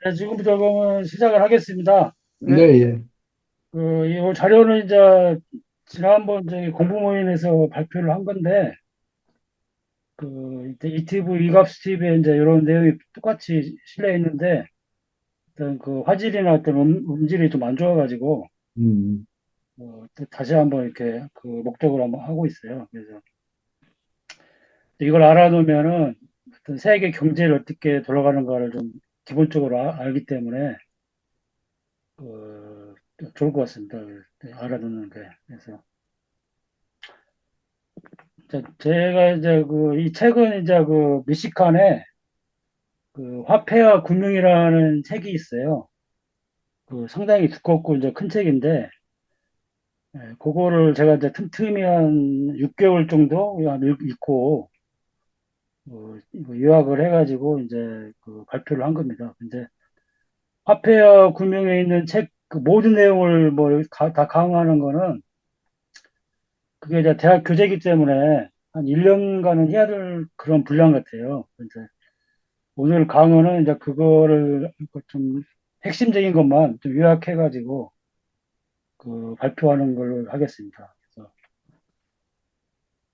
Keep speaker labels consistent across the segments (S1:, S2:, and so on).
S1: 네, 지금부터 그러면 시작을 하겠습니다.
S2: 네, 예.
S1: 이 자료는 이제 지난번 저기 공부 모임에서 발표를 한 건데, 이때 이티브, 이갑스 TV에 이제 이런 내용이 똑같이 실려 있는데, 어떤 그 화질이나 어떤 음질이 좀 안 좋아가지고,
S2: 음,
S1: 또 다시 한번 이렇게 그 목적으로 한번 하고 있어요. 그래서 이걸 알아놓으면은 어떤 세계 경제를 어떻게 돌아가는가를 좀 기본적으로 알기 때문에, 어, 좋을 것 같습니다. 알아두는 게. 그래서 제가 이제 이 책은 이제 미시간에 화폐와 금융이라는 책이 있어요. 상당히 두껍고 이제 큰 책인데, 그거를 제가 이제 틈틈이 한 6개월 정도 읽고, 이거 요약을 해가지고 이제 발표를 한 겁니다. 근데 화폐와 금융에 있는 책 그 모든 내용을 뭐 다 강화하는 거는 그게 이제 대학 교재이기 때문에 한 1년간은 해야 될 그런 분량 같아요. 이제 오늘 강의는 이제 그거를 좀 핵심적인 것만 좀 요약해가지고 발표하는 걸로 하겠습니다. 그래서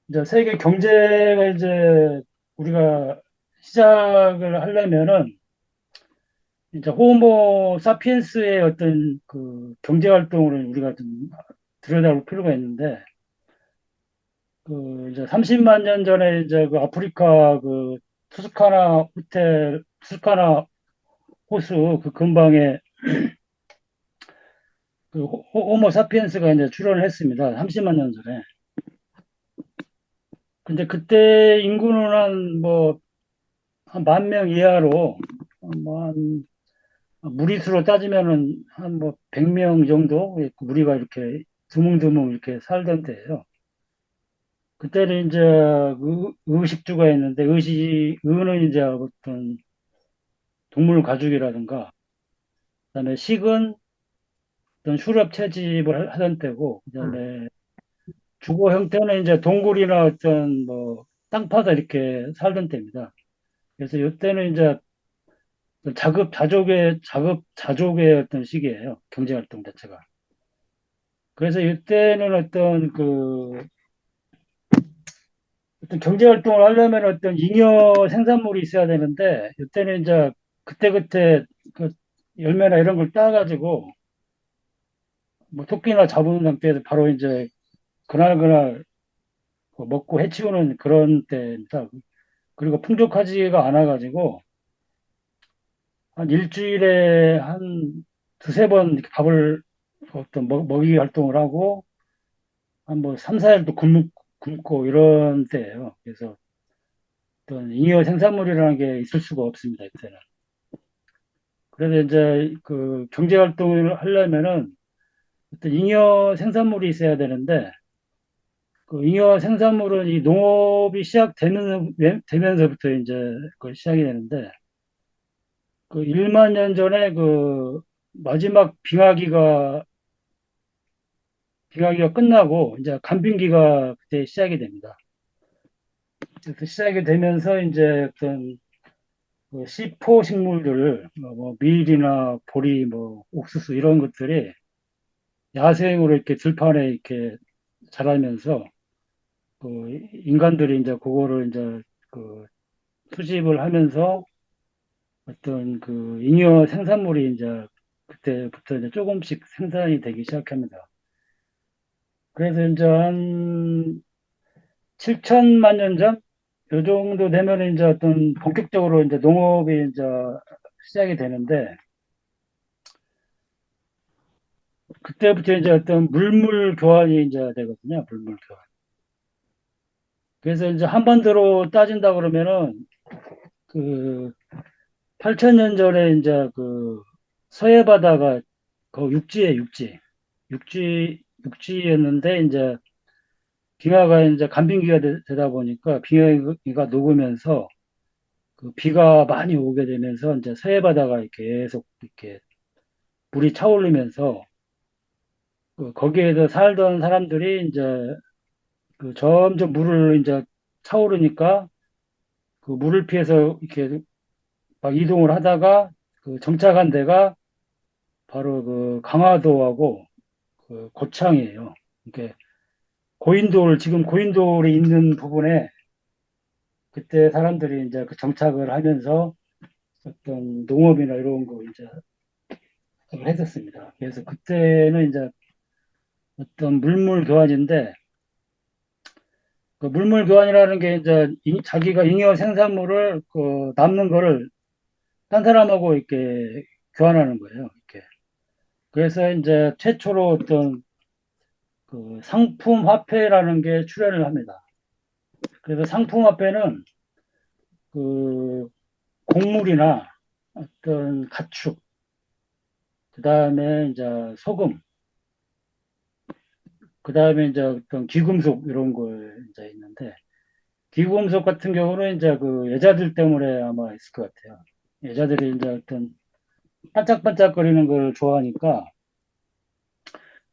S1: 이제 세계 경제가 이제 우리가 시작을 하려면은 이제 호모 사피엔스의 어떤 경제 활동을 우리가 좀 들여다볼 필요가 있는데 이제 30만 년 전에 이제 아프리카 투스카나 호수 그 근방에 호모 사피엔스가 이제 출현을 했습니다. 30만 년 전에. 근데 그때 인구는 한 1만 명 이하로, 한, 무리수로 따지면은 한 100명 정도 무리가 이렇게 드문드문 이렇게 살던 때예요. 그때는 이제 의식주가 있는데 의는 이제 어떤 동물 가죽이라든가 그다음에 식은 어떤 수렵 채집을 하던 때고 그다음에 주거 형태는 이제 동굴이나 어떤 땅파다 이렇게 살던 때입니다. 그래서 이때는 이제 자급자족의 어떤 시기예요. 경제활동 자체가. 그래서 이때는 어떤 경제활동을 하려면 어떤 잉여 생산물이 있어야 되는데 이때는 이제 그때그때 그 열매나 이런 걸 따가지고 뭐 토끼나 잡은 상태에서 바로 이제 그날그날 먹고 해치우는 그런 때입니다. 그리고 풍족하지가 않아가지고 한 일주일에 한 두세 번 이렇게 밥을 어떤 먹이 활동을 하고 한 3, 4일 또 굶고 이런 때예요. 그래서 어떤 잉여 생산물이라는 게 있을 수가 없습니다. 이때는. 그래서 이제 경제 활동을 하려면은 어떤 잉여 생산물이 있어야 되는데 그 잉여 생산물은 이 농업이 시작되면서부터 이제 시작이 되는데 1만 년 전에 마지막 빙하기가 끝나고 이제 간빙기가 그때 시작이 됩니다. 그래서 시작이 되면서 이제 어떤 시포 식물들, 밀이나 보리, 옥수수 이런 것들이 야생으로 이렇게 들판에 이렇게 자라면서 인간들이 이제 그거를 이제 그 수집을 하면서 어떤 잉여 생산물이 이제 그때부터 이제 조금씩 생산이 되기 시작합니다. 그래서 이제 한 7천만 년 전? 요 정도 되면 이제 어떤 본격적으로 이제 농업이 이제 시작이 되는데, 그때부터 이제 어떤 물물 교환이 이제 되거든요. 물물 교환. 그래서 이제 한반도로 따진다 그러면은 그 8천 년 전에 이제 서해 바다가 육지에 육지였는데 이제 빙하가 이제 간빙기가 다 보니까 빙하기가 녹으면서 비가 많이 오게 되면서 이제 서해 바다가 계속 이렇게 물이 차오르면서 거기에서 살던 사람들이 이제 점점 물을 이제 차오르니까 물을 피해서 이렇게 막 이동을 하다가 그 정착한 데가 바로 그 강화도하고 그 고창이에요. 이게 지금 고인돌이 있는 부분에 그때 사람들이 이제 그 정착을 하면서 어떤 농업이나 이런 거 이제 했었습니다. 그래서 그때는 이제 어떤 물물 교환인데 그 물물 교환이라는 게 이제 자기가 잉여 생산물을 그 남는 거를 딴 사람하고 이렇게 교환하는 거예요. 이렇게. 그래서 이제 최초로 어떤 그 상품 화폐라는 게 출현을 합니다. 그래서 상품 화폐는 그 곡물이나 어떤 가축, 그 다음에 이제 소금, 그 다음에 이제 어떤 귀금속 이런 거 이제 있는데 귀금속 같은 경우는 이제 그 여자들 때문에 아마 있을 것 같아요. 여자들이 이제 어떤 반짝반짝거리는 걸 좋아하니까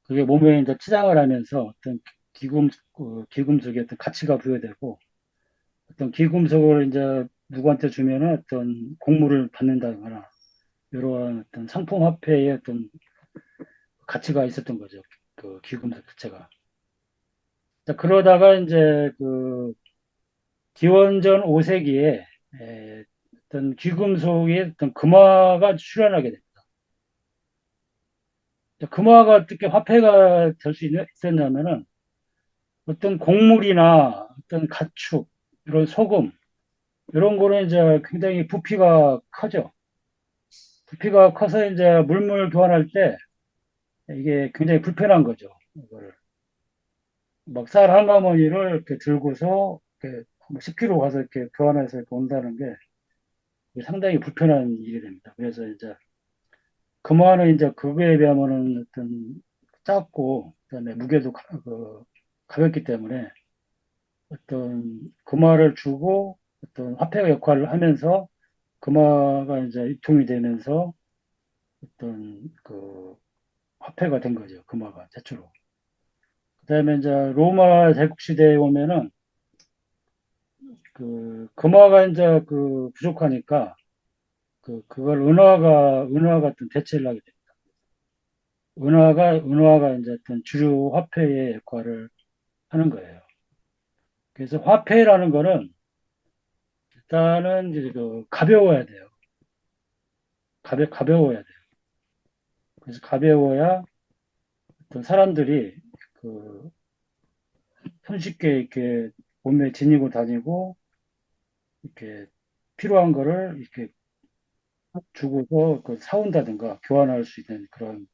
S1: 그게 몸에 이제 치장을 하면서 어떤 귀금속의 어떤 가치가 부여되고 어떤 귀금속을 이제 누구한테 주면은 어떤 공물을 받는다거나 이러한 어떤 상품 화폐의 어떤 가치가 있었던 거죠. 그 귀금속 자체가. 자, 그러다가 이제 그 기원전 5세기에 어떤 귀금속의 어떤 금화가 출현하게 됩니다. 금화가 어떻게 화폐가 될 수 있었냐면은 어떤 곡물이나 어떤 가축, 이런 소금, 이런 거는 이제 굉장히 부피가 커져. 부피가 커서 이제 물물 교환할 때 이게 굉장히 불편한 거죠. 이거를. 막 쌀 한 가마니를 이렇게 들고서 이렇게 10km 가서 이렇게 교환해서 이렇게 온다는 게 상당히 불편한 일이 됩니다. 그래서 이제 금화는 이제 그거에 비하면은 어떤 작고 그다음에 무게도 가볍기 때문에 어떤 금화를 주고 어떤 화폐 역할을 하면서 금화가 이제 유통이 되면서 어떤 그 화폐가 된 거죠. 금화가 최초로. 그다음에 이제 로마 제국 시대에 오면은 그 금화가 이제 그 부족하니까 그걸 은화 같은 대체를 하게 됩니다. 은화가 이제 어떤 주류 화폐의 역할을 하는 거예요. 그래서 화폐라는 거는 일단은 이제 그 가벼워야 돼요. 가벼워야 돼요. 그래서 가벼워야 어떤 사람들이 그 손쉽게 이렇게 몸에 지니고 다니고 이렇게 필요한 거를 이렇게 주고서 그 사온다든가 교환할 수 있는 그런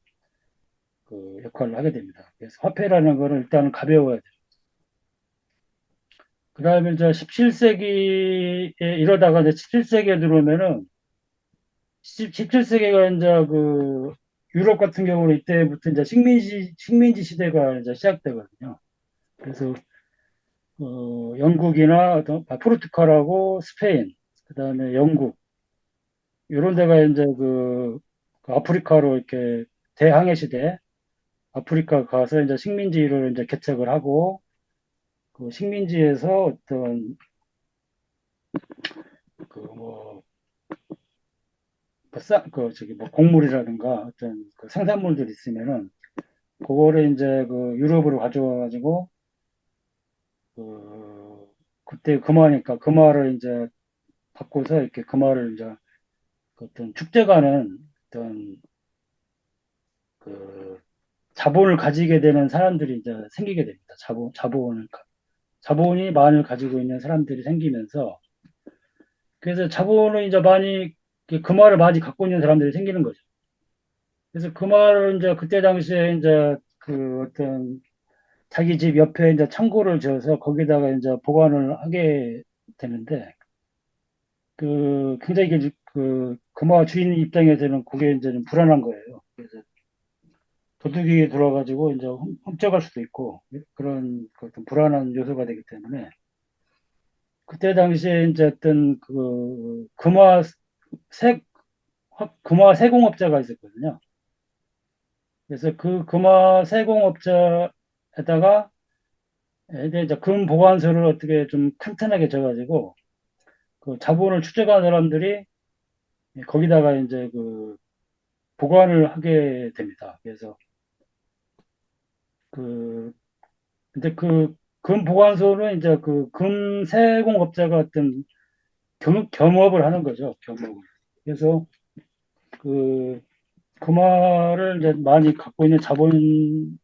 S1: 그 역할을 하게 됩니다. 그래서 화폐라는 거는 일단은 가벼워야 돼요. 그 다음에 이제 17세기에 이러다가 이제 17세기에 들어오면은 17세기가 이제 그 유럽 같은 경우는 이때부터 이제 식민지 시대가 이제 시작되거든요. 그래서 영국이나 포르투갈하고 스페인, 그다음에 영국 이런 데가 이제 그 아프리카로 이렇게 대항해 시대 아프리카 가서 이제 식민지를 이제 개척을 하고 그 식민지에서 어떤 그뭐 저기 뭐 곡물이라든가 어떤 그 생산물들이 있으면은 그거를 이제 그 유럽으로 가져와가지고 그 그때 금화니까 금화를 이제 바꿔서 이렇게 금화를 이제 그 어떤 축제가는 어떤 그 자본을 가지게 되는 사람들이 이제 생기게 됩니다. 자본이 많이 가지고 있는 사람들이 생기면서 그래서 자본을 이제 많이 금화를 많이 갖고 있는 사람들이 생기는 거죠. 그래서 금화를 이제 그때 당시에 이제 그 어떤 자기 집 옆에 이제 창고를 지어서 거기다가 이제 보관을 하게 되는데 그 굉장히 그 금화 주인 입장에서는 그게 이제 좀 불안한 거예요. 그래서 도둑이 들어와가지고 이제 훔쳐갈 수도 있고 그런 그 어떤 불안한 요소가 되기 때문에 그때 당시에 이제 어떤 그 세 금화 세공업자가 있었거든요. 그래서 그 금화 세공업자에다가 이제 금 보관소를 어떻게 좀 튼튼하게 져가지고 그 자본을 축적한 사람들이 거기다가 이제 그 보관을 하게 됩니다. 그래서 그 근데 그 금 보관소는 이제 그 금 세공업자가 어떤 겸업을 하는 거죠. 겸업을. 그래서 그 금화를 이제 많이 갖고 있는 자본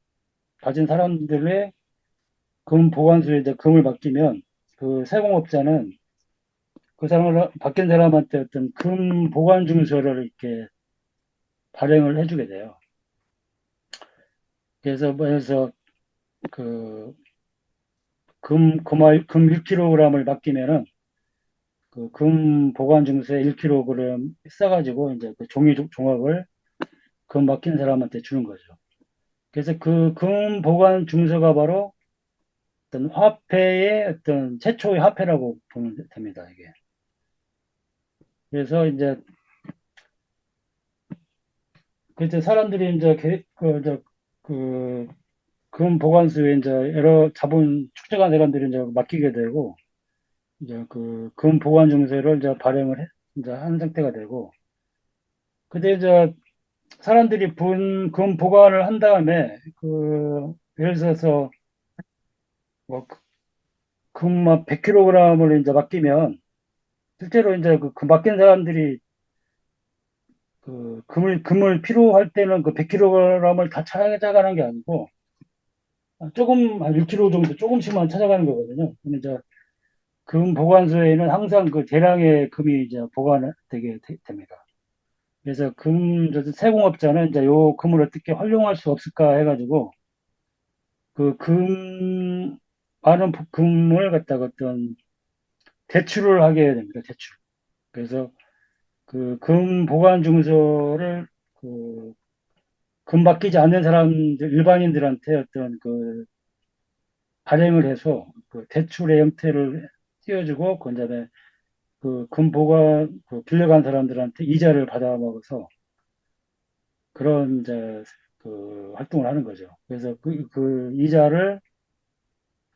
S1: 가진 사람들의 금 보관소에 이제 금을 맡기면 그 세공업자는 그 사람을 맡긴 사람한테 어떤 금 보관 증서를 이렇게 발행을 해주게 돼요. 그래서 뭐해서 그 금 1kg을 맡기면은 그 금 보관 증서에 1kg 싸가지고 이제 그 종이 종합을 금 맡긴 사람한테 주는 거죠. 그래서 그 금 보관 증서가 바로 어떤 화폐의 어떤 최초의 화폐라고 보면 됩니다, 이게. 그래서 이제 그때 사람들이 이제 그, 금 보관소에 이제 여러 자본 축적한 사람들이 이제 맡기게 되고 이제 그 금 보관 증서를 이제 발행을 이제 한 상태가 되고 근데 이제 사람들이 금 보관을 한 다음에 그 예를 들어서 뭐 금 100kg을 이제 맡기면 실제로 이제 그 맡긴 사람들이 그 금을 필요할 때는 그 100kg을 다 찾아가는 게 아니고 조금 한 1kg 정도 조금씩만 찾아가는 거거든요. 근데 이제 금 보관소에는 항상 그 대량의 금이 이제 보관되게 됩니다. 그래서 세공업자는 이제 요 금을 어떻게 활용할 수 없을까 해가지고 그 많은 금을 갖다가 어떤 대출을 하게 됩니다. 대출. 그래서 그 금 보관 증서를 그 금 맡기지 않는 사람들 일반인들한테 어떤 그 발행을 해서 그 대출의 형태를 띄워주고 그다음에 그 금 보관 그 빌려간 사람들한테 이자를 받아 먹어서 그런 이제 그 활동을 하는 거죠. 그래서 그 이자를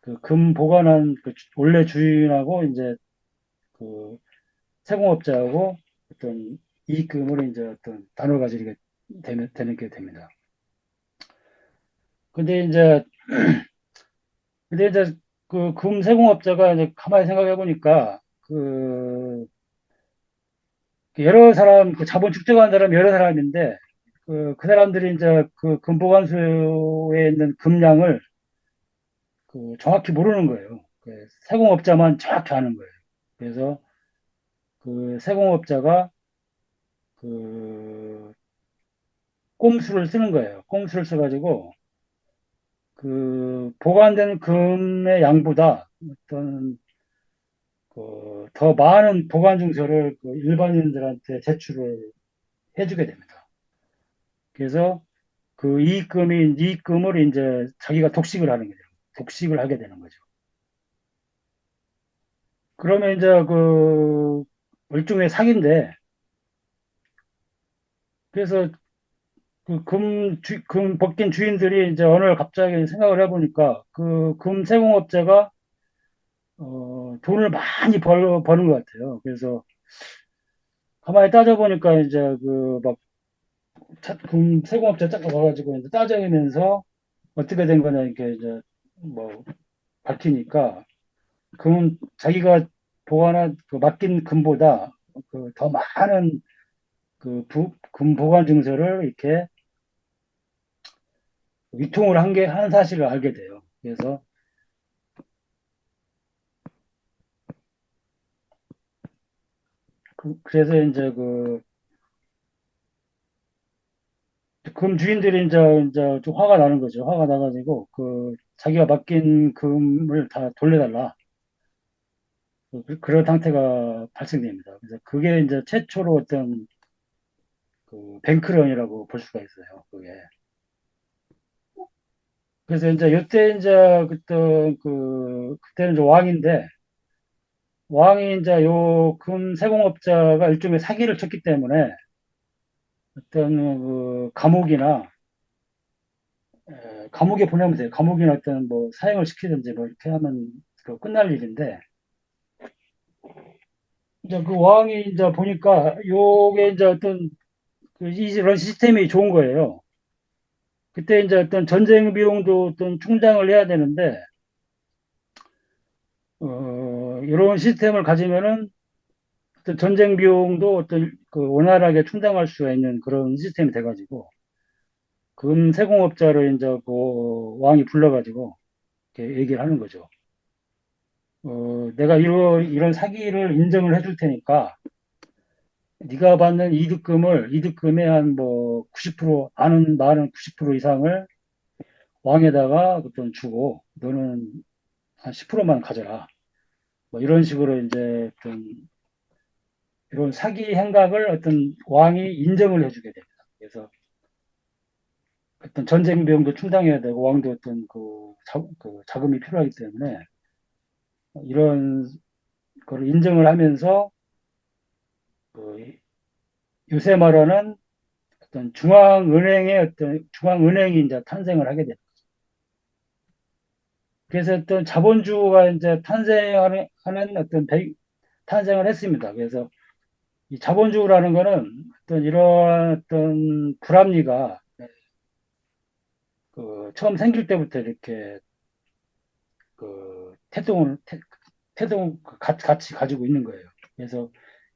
S1: 그 금 보관한 그 원래 주인하고 이제 그 세공업자하고 어떤 이익금을 이제 어떤 나눠 가지게 되는 게 됩니다. 근데 이제 근데 이제 그 금 세공업자가 이제 가만히 생각해 보니까 그 여러 사람 그 자본 축적한 사람 여러 사람인데 그 사람들이 이제 그 금보관소에 있는 금량을 그 정확히 모르는 거예요. 그 세공업자만 정확히 아는 거예요. 그래서 그 세공업자가 그 꼼수를 쓰는 거예요. 꼼수를 써가지고 그 보관된 금의 양보다 어떤 그더 많은 보관 증서를 그 일반인들한테 제출을 해주게 됩니다. 그래서 그 이익금을 이제 자기가 독식을 하는 거죠. 독식을 하게 되는 거죠. 그러면 이제 그 일종의 사기인데 그래서 금 벗긴 주인들이 이제 어느 날 갑자기 생각을 해보니까 그 금 세공업자가 돈을 많이 버는 것 같아요. 그래서 가만히 따져보니까 이제 금 세공업자 딱 와가지고 이제 따져면서 어떻게 된 거냐 이렇게 이제 뭐 밝히니까 자기가 보관한 그 맡긴 금보다 그 더 많은 금 보관 증서를 이렇게 유통을 한 사실을 알게 돼요. 그래서 이제 금 주인들이 이제 좀 화가 나는 거죠. 화가 나가지고 자기가 맡긴 금을 다 돌려달라. 그런 상태가 발생됩니다. 그래서 그게 이제 최초로 어떤 그 뱅크런이라고 볼 수가 있어요. 그게. 그래서 이제 이때 이제 그때는 이제 왕인데 왕이 이제 요 금 세공업자가 일종의 사기를 쳤기 때문에 어떤 그 감옥에 보내면 돼요. 감옥이나 어떤 뭐 사형을 시키든지 뭐 이렇게 하면 그 끝날 일인데 이제 그 왕이 이제 보니까 요게 이제 어떤 이런 시스템이 좋은 거예요. 그때 이제 어떤 전쟁 비용도 어떤 충당을 해야 되는데, 이런 시스템을 가지면은 어떤 전쟁 비용도 어떤 그 원활하게 충당할 수가 있는 그런 시스템이 돼가지고, 금세공업자를 이제 그 왕이 불러가지고 이렇게 얘기를 하는 거죠. 내가 이런 사기를 인정을 해줄 테니까, 네가 받는 이득금의 한 뭐 90%, 많은 90% 이상을 왕에다가 어떤 주고, 너는 한 10%만 가져라. 뭐 이런 식으로 이제 좀 이런 사기 행각을 어떤 왕이 인정을 해주게 됩니다. 그래서 어떤 전쟁 비용도 충당해야 되고 왕도 어떤 그 자금이 필요하기 때문에 이런 거를 인정을 하면서 그 요새 말하는 어떤 중앙은행이 이제 탄생을 하게 됩니다. 그래서 어떤 자본주의가 이제 탄생을 했습니다. 그래서 이 자본주의라는 거는 어떤 이러한 어떤 불합리가 처음 생길 때부터 이렇게 그 태동을 같이 가지고 있는 거예요. 그래서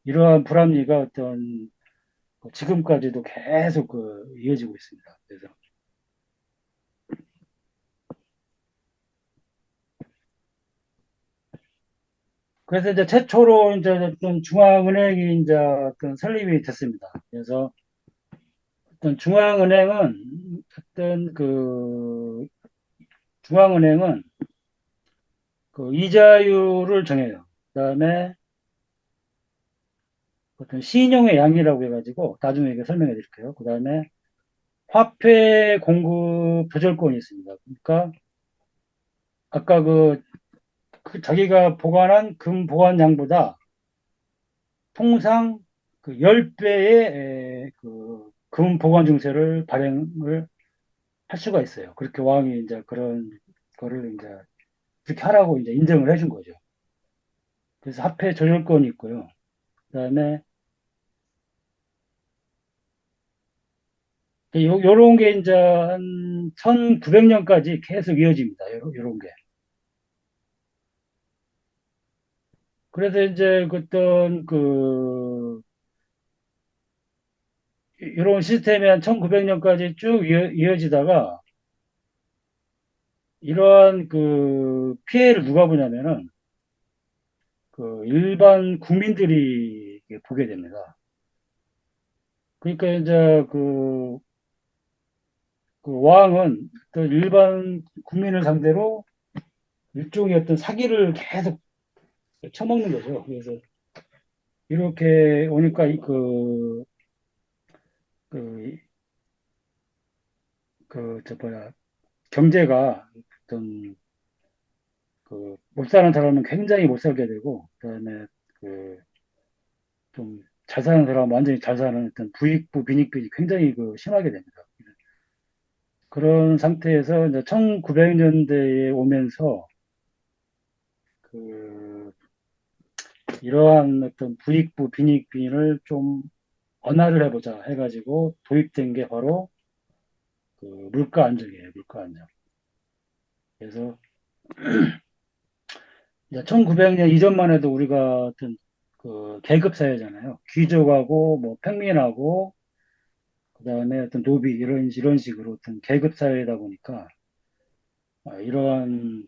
S1: 이러한 불합리가 어떤 지금까지도 계속 이어지고 있습니다. 그래서 이제 최초로 이제 어떤 중앙은행이 이제 어떤 설립이 됐습니다. 그래서 어떤 어떤 중앙은행은 그 이자율을 정해요. 그다음에 어떤 신용의 양이라고 해가지고 나중에 이게 설명해 드릴게요. 그다음에 화폐 공급 조절권이 있습니다. 그러니까 아까 그 자기가 보관한 금 보관량보다 통상 그 10배의 금 보관 증세를 발행을 할 수가 있어요. 그렇게 왕이 이제 그런 거를 이제 그렇게 하라고 이제 인정을 해준 거죠. 그래서 화폐 조절권이 있고요. 그다음에 요런 게 이제 한 1900년까지 계속 이어집니다. 요런 게. 그래서 이제 어떤 이런 시스템이 한 1900년까지 쭉 이어지다가 이러한 피해를 누가 보냐면은 일반 국민들이 보게 됩니다. 그러니까 이제 그 왕은 또 일반 국민을 상대로 일종의 어떤 사기를 계속 쳐먹는 거죠. 그래서 이렇게 오니까 그, 저 뭐야, 경제가 어떤 못 사는 사람은 굉장히 못 살게 되고, 그다음에 그, 좀 잘 사는 사람은 완전히 잘 사는 어떤 부익부 빈익빈이 굉장히 심하게 됩니다. 그런 상태에서 이제 1900년대에 오면서 그 이러한 어떤 부익부 빈익빈을 좀 완화를 해보자 해가지고 도입된 게 바로 물가 안정이에요. 물가 안정. 그래서 이제 1900년 이전만 해도 우리가 어떤 계급 사회잖아요. 귀족하고 뭐 평민하고 그다음에 어떤 노비 이런 식으로 어떤 계급 사회다 보니까 이러한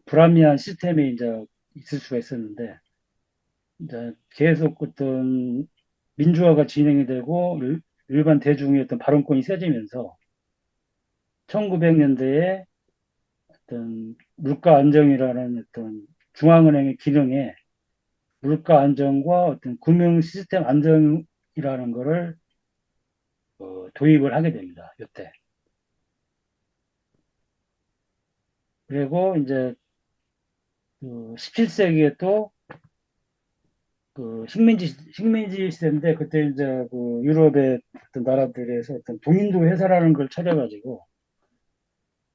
S1: 불합리한 시스템이 이제 있을 수가 있었는데 이제 계속 어떤 민주화가 진행이 되고 일반 대중의 어떤 발언권이 세지면서 1900년대에 어떤 물가 안정이라는 어떤 중앙은행의 기능에 물가 안정과 어떤 금융 시스템 안정이라는 거를 도입을 하게 됩니다. 이때. 그리고 이제 17세기에 또 식민지 시대인데 그때 이제 유럽의 어떤 나라들에서 어떤 동인도 회사라는 걸 차려가지고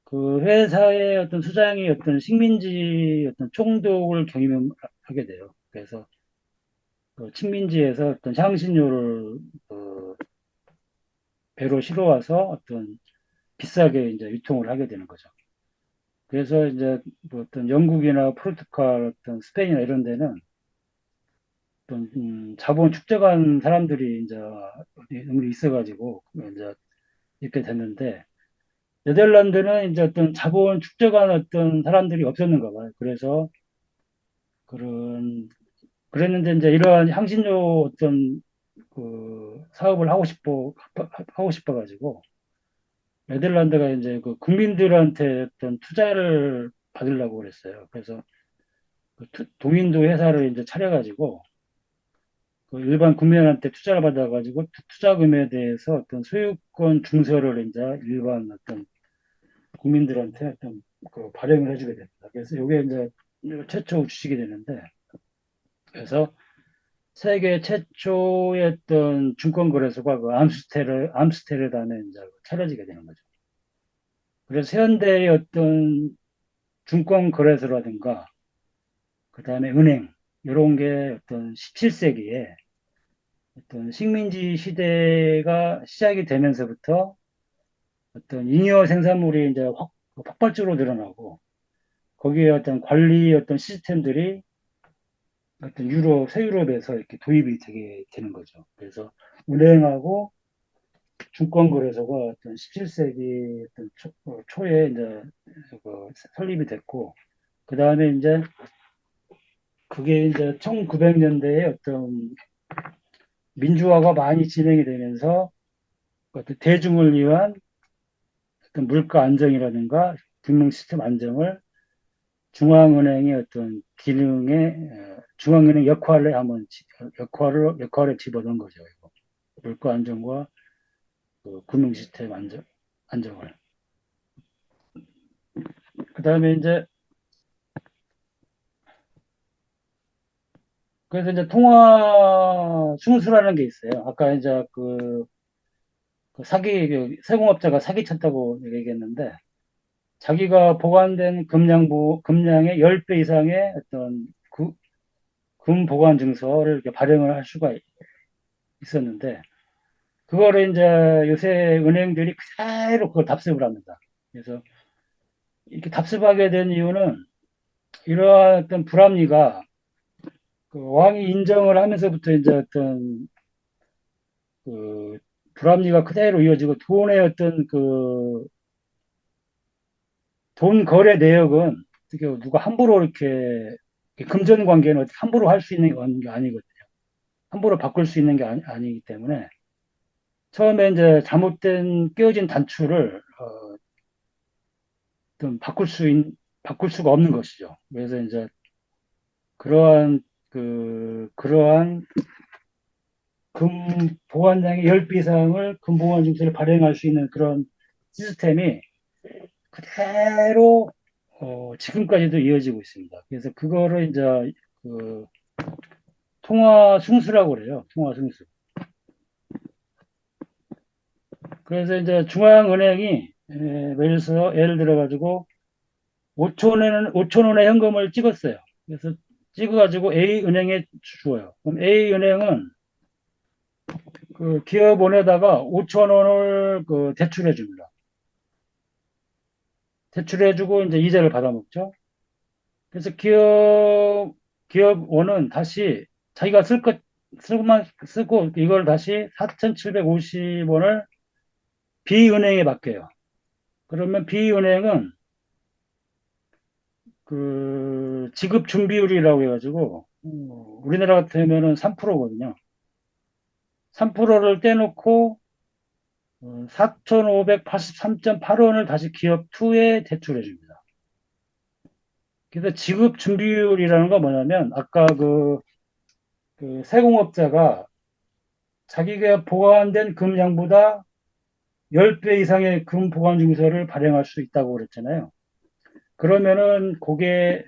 S1: 그 회사의 어떤 수장이 어떤 식민지 어떤 총독을 경임하게 돼요. 그래서 그 식민지에서 어떤 향신료를 배로 실어와서 어떤 비싸게 이제 유통을 하게 되는 거죠. 그래서 이제 뭐 어떤 영국이나 포르투갈, 어떤 스페인이나 이런 데는 어떤 자본 축적한 사람들이 이제 은근히 있어가지고 이제 이렇게 됐는데 네덜란드는 이제 어떤 자본 축적한 어떤 사람들이 없었는가 봐요. 그래서 그런 그랬는데 이제 이러한 향신료 어떤 그 사업을 하고 싶어가지고 네덜란드가 이제 그 국민들한테 어떤 투자를 받으려고 그랬어요. 그래서 그 동인도 회사를 이제 차려가지고 그 일반 국민한테 투자를 받아가지고 투자금에 대해서 어떤 소유권 증서를 이제 일반 어떤 국민들한테 어떤 그 발행을 해주게 됩니다. 그래서 이게 이제 최초 주식이 되는데 그래서 세계 최초의 어떤 증권거래소가 그 암스테르담에 이제 차려지게 되는 거죠. 그래서 현대의 어떤 증권거래소라든가 그다음에 은행 이런 게 어떤 17세기에 어떤 식민지 시대가 시작이 되면서부터 어떤 잉여 생산물이 이제 폭발적으로 늘어나고 거기에 어떤 관리 어떤 시스템들이 어떤 서유럽에서 이렇게 도입이 되게 되는 거죠. 그래서 은행하고 증권거래소가 어떤 17세기 어떤 초에 이제 그 설립이 됐고, 그 다음에 이제 그게 이제 1900년대에 어떤 민주화가 많이 진행이 되면서 어떤 대중을 위한 어떤 물가 안정이라든가 금융 시스템 안정을 중앙은행의 어떤 중앙은행 역할을 역할을 집어넣은 거죠. 이거. 물가 안정과 그 금융 시스템 안정을. 그 다음에 이제 그래서 이제 통화 순수라는 게 있어요. 아까 이제 그 세공업자가 사기쳤다고 얘기했는데 자기가 보관된 금량의 10배 이상의 어떤 금 보관 증서를 이렇게 발행을 할 수가 있었는데 그거를 이제 요새 은행들이 그대로 그걸 답습을 합니다. 그래서 이렇게 답습하게 된 이유는 이러한 어떤 불합리가 그 왕이 인정을 하면서부터 이제 어떤 그 불합리가 그대로 이어지고 돈의 어떤 돈 거래 내역은 어떻게 누가 함부로 이렇게 금전 관계는 어떻게 함부로 할 수 있는 게 아니거든요. 함부로 바꿀 수 있는 게 아니기 때문에 처음에 이제 잘못된 깨어진 단추를 좀 바꿀 수가 없는 것이죠. 그래서 이제 그러한 그러한 금 보관량의 10배 이상을 금 보관 증서를 발행할 수 있는 그런 시스템이 그대로 지금까지도 이어지고 있습니다. 그래서 그거를 이제 그 통화 승수라고 그래요. 통화 승수. 그래서 이제 중앙은행이 예를 들어 가지고 5천 원의 현금을 찍었어요. 그래서 찍어가지고 A은행에 주어요. 그럼 A은행은 그 기업원에다가 5천 원을 그 대출해 줍니다. 대출해주고 이제 이자를 받아먹죠. 그래서 기업원은 다시 자기가 쓸만 쓰고 이걸 다시 4,750원을 B은행에 맡겨요. 그러면 B은행은 그 지급 준비율이라고 해가지고 우리나라 같으면은 3%거든요. 3%를 떼놓고 4,583.8원을 다시 기업 2에 대출해 줍니다. 그래서 지급 준비율이라는 건 뭐냐면 아까 그 세공업자가 자기가 보관된 금량보다 10배 이상의 금 보관 증서를 발행할 수 있다고 그랬잖아요. 그러면은 그게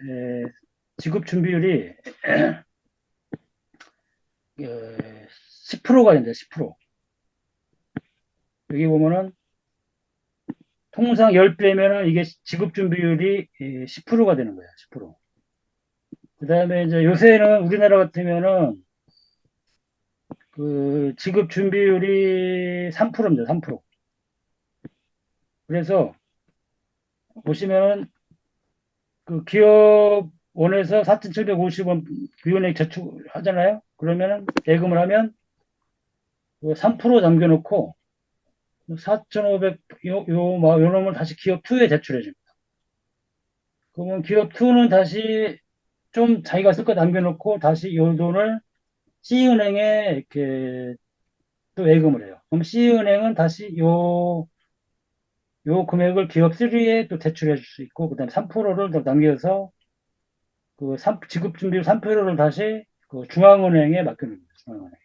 S1: 지급 준비율이 10%가 된다. 10%. 여기 보면은 통상 10배면은 이게 지급 준비율이 10%가 되는 거예요. 10%. 그다음에 이제 요새는 우리나라 같으면은 그 지급 준비율이 3%입니다. 3%. 그래서 보시면 그 기업원에서 4,750원 위원회 제출하잖아요. 그러면은 예금을 하면 3% 남겨놓고 4,500 요 놈을 다시 기업 2에 제출해 줍니다. 그러면 기업 2는 다시 좀 자기가 쓸 거 남겨놓고 다시 요 돈을 C은행에 이렇게 또 예금을 해요. 그럼 C은행은 다시 요 금액을 기업 3에 또 대출해 줄 수 있고, 그 다음에 3%를 더 남겨서 지급 준비율 3%를 다시 그 중앙은행에 맡겨놓습니다. 중앙은행.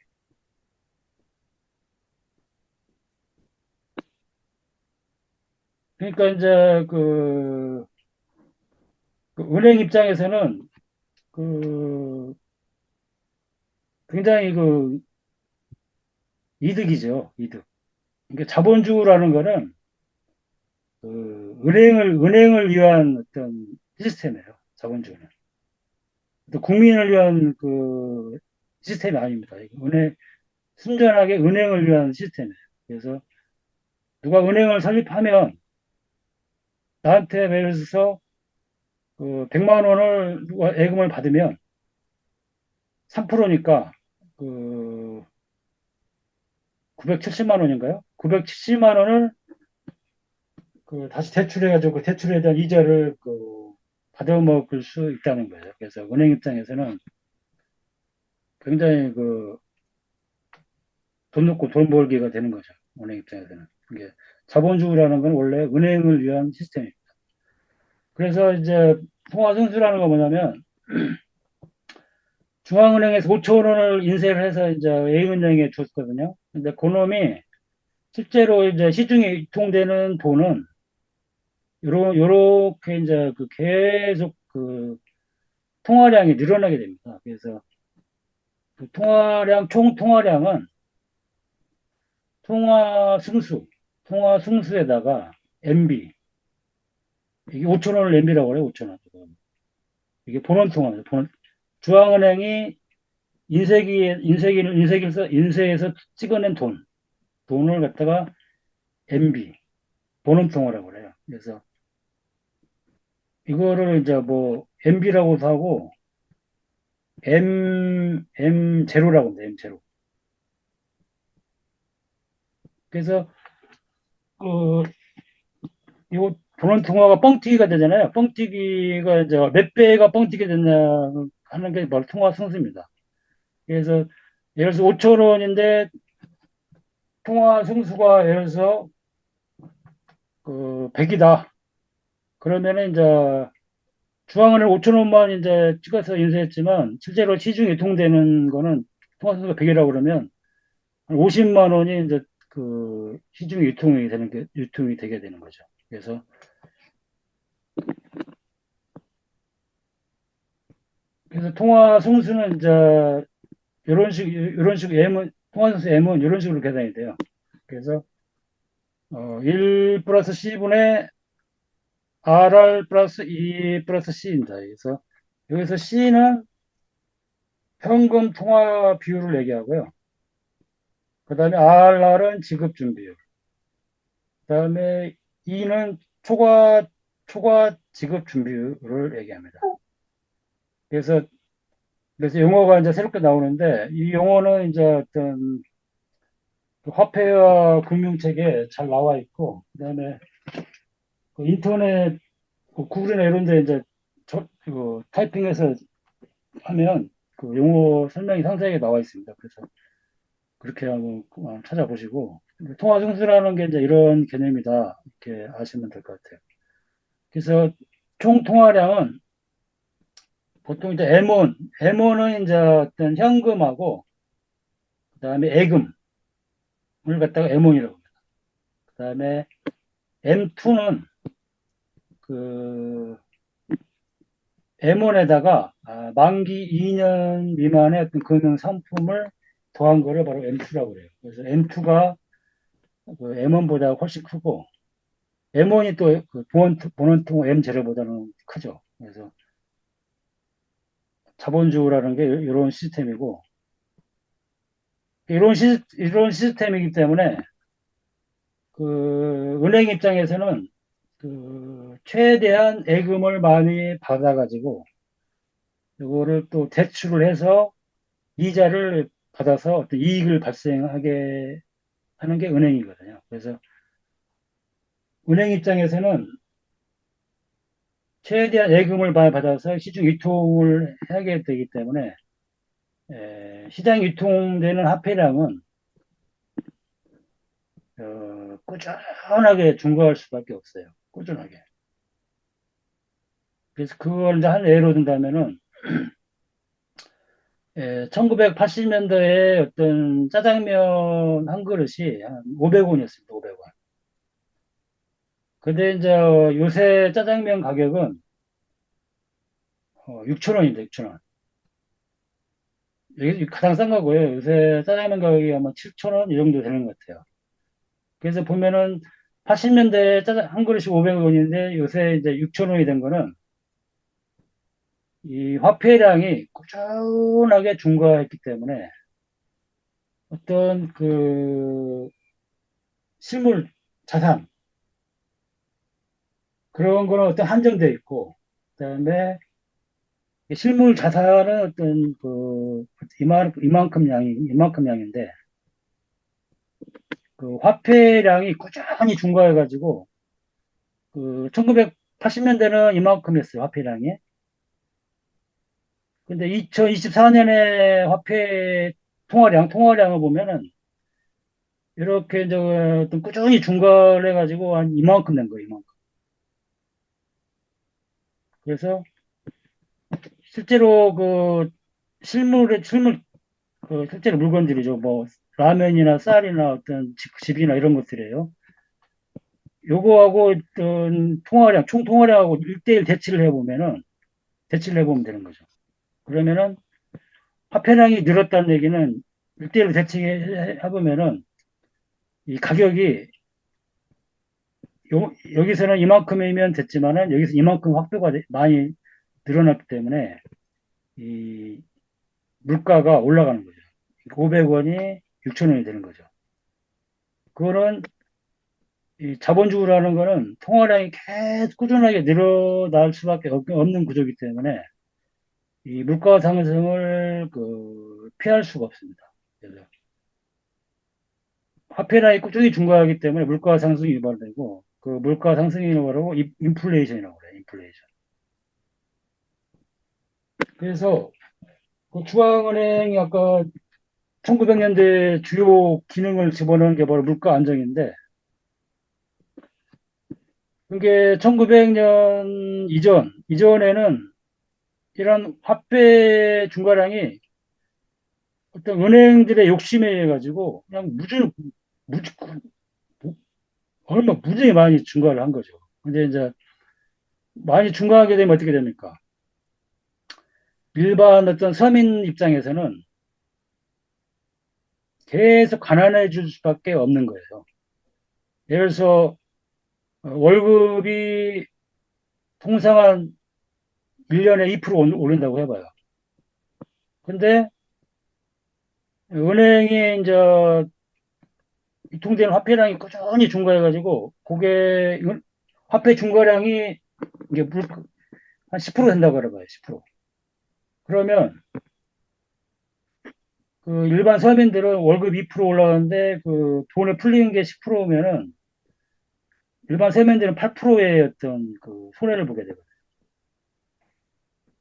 S1: 그러니까 이제 그 은행 입장에서는 그 굉장히 그 이득이죠. 이득. 그러니까 자본주의라는 거는 은행을 위한 어떤 시스템이에요. 자본주의는. 또 국민을 위한 그 시스템이 아닙니다. 순전하게 은행을 위한 시스템이에요. 그래서 누가 은행을 설립하면 나한테 예를 들어서 그 100만 원을 누가 예금을 받으면 3%니까 그 970만 원인가요? 970만 원을 그 다시 대출해가지고 그 대출에 대한 이자를 그 받아먹을 수 있다는 거예요. 그래서 은행 입장에서는 굉장히 그 돈 넣고 돈 벌기가 되는 거죠. 은행 입장에서는. 이게 자본주의라는 건 원래 은행을 위한 시스템입니다. 그래서 이제 통화순수라는 건 뭐냐면 중앙은행에서 5천 원을 인쇄를 해서 이제 A은행에 줬거든요. 근데 그놈이 실제로 이제 시중에 유통되는 돈은 요렇게 이제 그 계속 그 통화량이 늘어나게 됩니다. 그래서 그 총 통화량은 통화 승수, 통화 승수에다가 MB, 이게 5천 원을 MB라고 그래요. 5천 원. 이게 본원 통화입니다. 중앙은행이 인쇄에서 찍어낸 돈을 갖다가 MB, 본원 통화라고 그래요. 그래서 이거를 이제 뭐 MB라고도 하고 M0라고 합니다. M0. 그래서 그 요 본원 통화가 뻥튀기가 되잖아요. 뻥튀기가 이제 몇 배가 뻥튀기 되냐 하는 게 바로 통화 승수입니다. 그래서 예를 들어서 5천 원인데 통화 승수가 예를 들어서 그 100이다. 그러면은 이제 중앙은행 5천 원만 이제 찍어서 인쇄했지만 실제로 시중에 유통되는 거는 통화 승수가 100이라고 그러면 한 50만 원이 이제 그 시중에 유통이 되게 되는 거죠. 그래서 통화 승수는 이제 이런 식으로 통화 승수 M은 이런 식으로 계산이 돼요. 그래서 1 플러스 C분의 RR 플러스 2 플러스 C입니다. 그래서 여기서 C는 현금 통화 비율을 얘기하고요. 그 다음에 RR은 지급 준비율. 그 다음에 E는 초과 지급 준비율을 얘기합니다. 그래서 용어가 이제 새롭게 나오는데 이 용어는 이제 어떤 그 화폐와 금융책에 잘 나와 있고 그다음에 그 인터넷 구글이나 이런 데 이제 타이핑해서 하면 그 용어 설명이 상세하게 나와 있습니다. 그래서 그렇게 한번 찾아보시고 통화 증수라는 게 이제 이런 개념이다 이렇게 아시면 될 것 같아요. 그래서 총 통화량은 보통 이제 M1은 이제 어떤 현금하고 그다음에 예금을 갖다가 M1이라고 합니다. 그다음에 M2는 그 M1에다가 만기 2년 미만의 어떤 금융 상품을 더한 거를 바로 M2라고 그래요. 그래서 M2가 그 M1보다 훨씬 크고 M1이 또그 본원통 M0보다는 크죠. 그래서 자본주의라는 게 이런 시스템이고 이런 시스템이기 때문에 은행 입장에서는 최대한 예금을 많이 받아가지고 이거를 또 대출을 해서 이자를 받아서 어떤 이익을 발생하게 하는 게 은행이거든요. 그래서 은행 입장에서는 최대한 예금을 많이 받아서 시중 유통을 하게 되기 때문에 시장 유통되는 화폐량은 꾸준하게 증가할 수밖에 없어요. 꾸준하게. 그래서 그걸 이제 한 예로 든다면은 1980년도에 어떤 짜장면 한 그릇이 한 500원이었습니다. 500원. 근데 이제 요새 짜장면 가격은 6,000원입니다. 6,000원. 이게 가장 싼 거고요. 요새 짜장면 가격이 아마 7,000원 이 정도 되는 것 같아요. 그래서 보면은 80년대 짜장 한 그릇이 500원인데 요새 이제 6,000원이 된 거는 이 화폐량이 꾸준하게 증가했기 때문에 어떤 실물 자산 그런 거는 어떤 한정되어 있고 그다음에 실물 자산은 어떤 이만큼 양인데 화폐량이 꾸준히 증가해가지고 1980년대는 이만큼이었어요 화폐량이. 근데 2024년에 화폐 통화량을 보면은 이렇게 이제 어떤 꾸준히 증가를 해가지고 한 이만큼 된 거예요, 이만큼. 그래서 실제로 실제로 물건들이죠. 뭐 라면이나 쌀이나 어떤 집이나 이런 것들이에요. 요거하고 어떤 총 통화량하고 1대1 대치를 해보면 되는 거죠. 그러면은 화폐량이 늘었다는 얘기는 1대1로 대치해보면은 이 가격이 여기서는 이만큼이면 됐지만은 여기서 이만큼 확대가 많이 늘어났기 때문에 이 물가가 올라가는 거죠. 500원이 6,000원이 되는 거죠. 그거는 이 자본주의라는 거는 통화량이 계속 꾸준하게 늘어날 수밖에 없는 구조이기 때문에 이 물가 상승을 피할 수가 없습니다. 그래서 화폐량이 꾸준히 증가하기 때문에 물가 상승이 유발되고 그 물가 상승이 바로 인플레이션이라고 그래요. 인플레이션. 그래서 중앙은행이 아까 1900년대 주요 기능을 집어넣은 게 바로 물가 안정인데 그게 1900년 이전에는 이런 화폐 중과량이 어떤 은행들의 욕심에 의해 가지고 그냥 무지, 얼마 무지하게 많이 증가를 한 거죠. 근데 이제 많이 증가하게 되면 어떻게 됩니까? 일반 어떤 서민 입장에서는 계속 가난해질 수밖에 없는 거예요. 예를 들어서 월급이 통상 한 1년에 2% 오른다고 해봐요. 근데 은행이 이제 유통되는 화폐량이 꾸준히 증가해가지고 화폐 증가량이 이게 한 10% 된다고 해봐요. 10%. 그러면 일반 서민들은 월급 2% 올라가는데 돈을 풀리는 게 10%면은 일반 서민들은 8%의 어떤 손해를 보게 되거든요.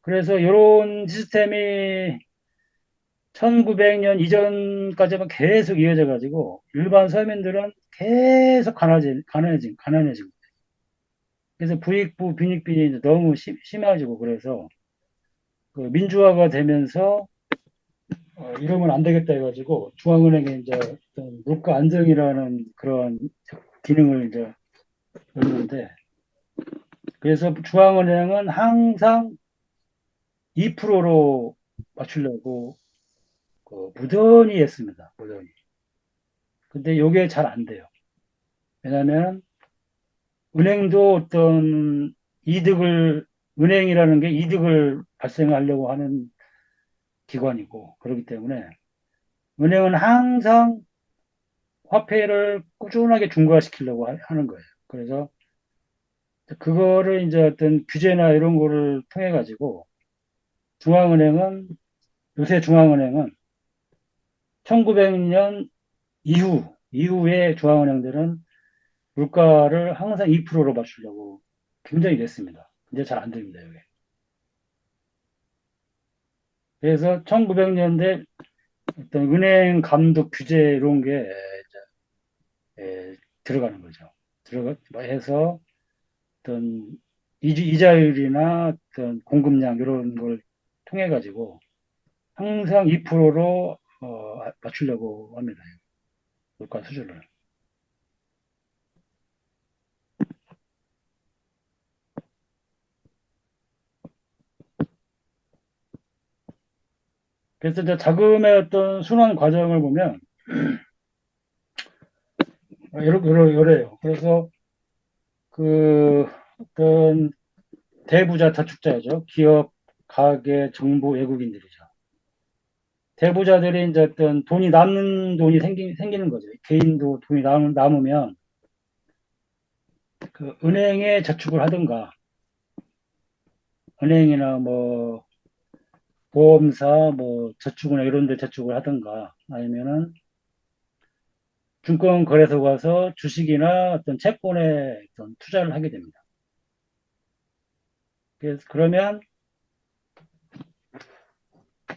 S1: 그래서 이런 시스템이 1900년 이전까지만 계속 이어져 가지고 일반 서민들은 계속 가난해지고 그래서 부익부 빈익빈이 너무 심해지고 그래서 민주화가 되면서 이러면 안 되겠다 해가지고 중앙은행에 이제 어떤 물가 안정이라는 그런 기능을 이제 넣는데 그래서 중앙은행은 항상 2%로 맞추려고 무던히 했습니다. 무던히. 근데 이게 잘 안 돼요. 왜냐하면 은행도 어떤 은행이라는 게 이득을 발생하려고 하는 기관이고 그렇기 때문에 은행은 항상 화폐를 꾸준하게 중과시키려고 하는 거예요. 그래서 그거를 이제 어떤 규제나 이런 거를 통해 가지고 중앙은행은 요새 중앙은행은 1900년 이후에 중앙은행들은 물가를 항상 2%로 맞추려고 굉장히 냈습니다. 근데 잘 안 됩니다, 이게. 그래서 1900년대 어떤 은행 감독 규제 이런 게 들어가는 거죠. 들어가 해서 어떤 이자율이나 어떤 공급량 이런 걸 통해 가지고 항상 2%로 맞추려고 합니다. 물가 수준을. 그래서 이제 자금의 어떤 순환 과정을 보면 요래요. 그래서 그 어떤 대부자 저축자죠. 기업, 가계, 정부, 외국인들이죠. 대부자들이 이제 어떤 돈이 남는 돈이 생기는 거죠. 개인도 돈이 남으면 그 은행에 저축을 하든가, 은행이나 뭐 보험사, 뭐 저축은행 이런 데 저축을 하든가, 아니면은 증권거래소 가서 주식이나 어떤 채권에 어떤 투자를 하게 됩니다. 그래서 그러면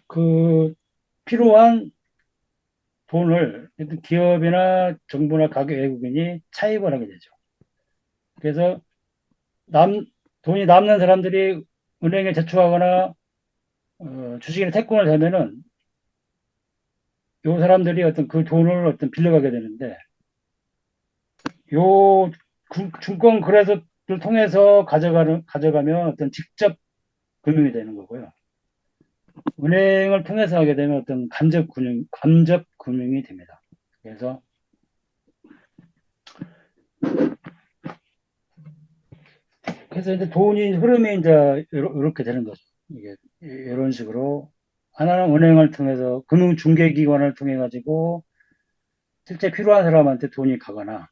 S1: 그 필요한 돈을 기업이나 정부나 가계 외국인이 차입을 하게 되죠. 그래서 남 돈이 남는 사람들이 은행에 저축하거나 주식이나 채권을 사면은 요 사람들이 어떤 그 돈을 어떤 빌려가게 되는데 요 증권 거래소를 통해서 가져가면 어떤 직접 금융이 되는 거고요. 은행을 통해서 하게 되면 어떤 간접 금융이 됩니다. 그래서 이제 돈이 흐름이 이제 이렇게 되는 거죠. 이게 이런 식으로 하나는 은행을 통해서 금융중개기관을 통해 가지고 실제 필요한 사람한테 돈이 가거나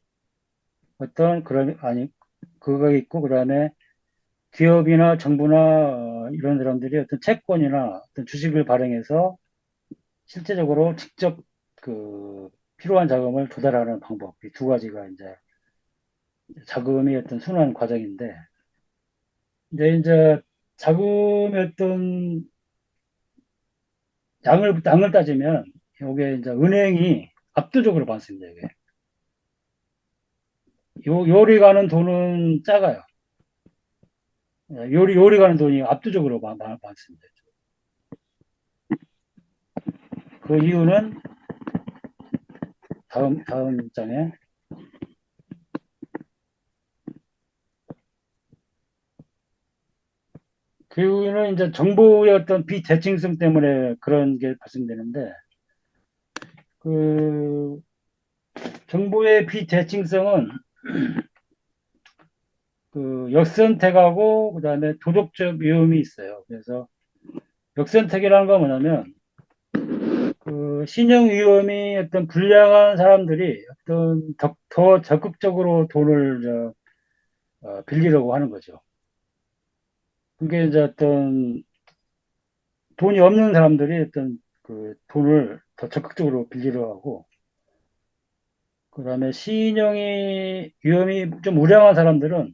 S1: 어떤 그런 아니 그거 있고 그다음에 기업이나 정부나 이런 사람들이 어떤 채권이나 어떤 주식을 발행해서 실제적으로 직접 그 필요한 자금을 조달하는 방법 이 두 가지가 이제 자금의 어떤 순환 과정인데 이제 자금의 어떤 양을 따지면 요게 이제 은행이 압도적으로 많습니다. 이게 요리 가는 돈은 작아요. 요리 가는 돈이 압도적으로 많습니다. 그 이유는 다음 장에 그 이유는 이제 정보의 어떤 비대칭성 때문에 그런 게 발생되는데 그 정보의 비대칭성은 그 역선택하고 그다음에 도덕적 위험이 있어요. 그래서 역선택이라는 건 뭐냐면 그 신용 위험이 어떤 불량한 사람들이 어떤 더 적극적으로 돈을 빌리려고 하는 거죠. 그게 이제 어떤 돈이 없는 사람들이 어떤 그 돈을 더 적극적으로 빌리려 하고 그다음에 신용이 위험이 좀 우량한 사람들은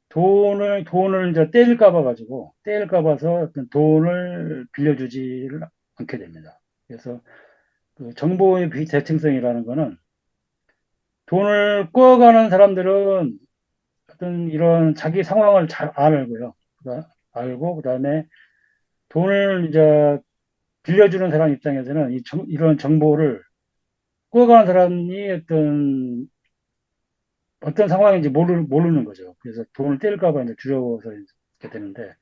S1: 돈을 이제 떼일까 봐서 어떤 돈을 빌려주지 않게 됩니다. 그래서 그 정보의 비대칭성이라는 거는 돈을 꾸어가는 사람들은 어떤 이런 자기 상황을 잘 알고요. 알고 그다음에 돈을 이제 빌려주는 사람 입장에서는 이런 정보를 꾸어가는 사람이 어떤 상황인지 모르는 거죠. 그래서 돈을 뗄까 봐 이제 두려워서 이렇게 되는데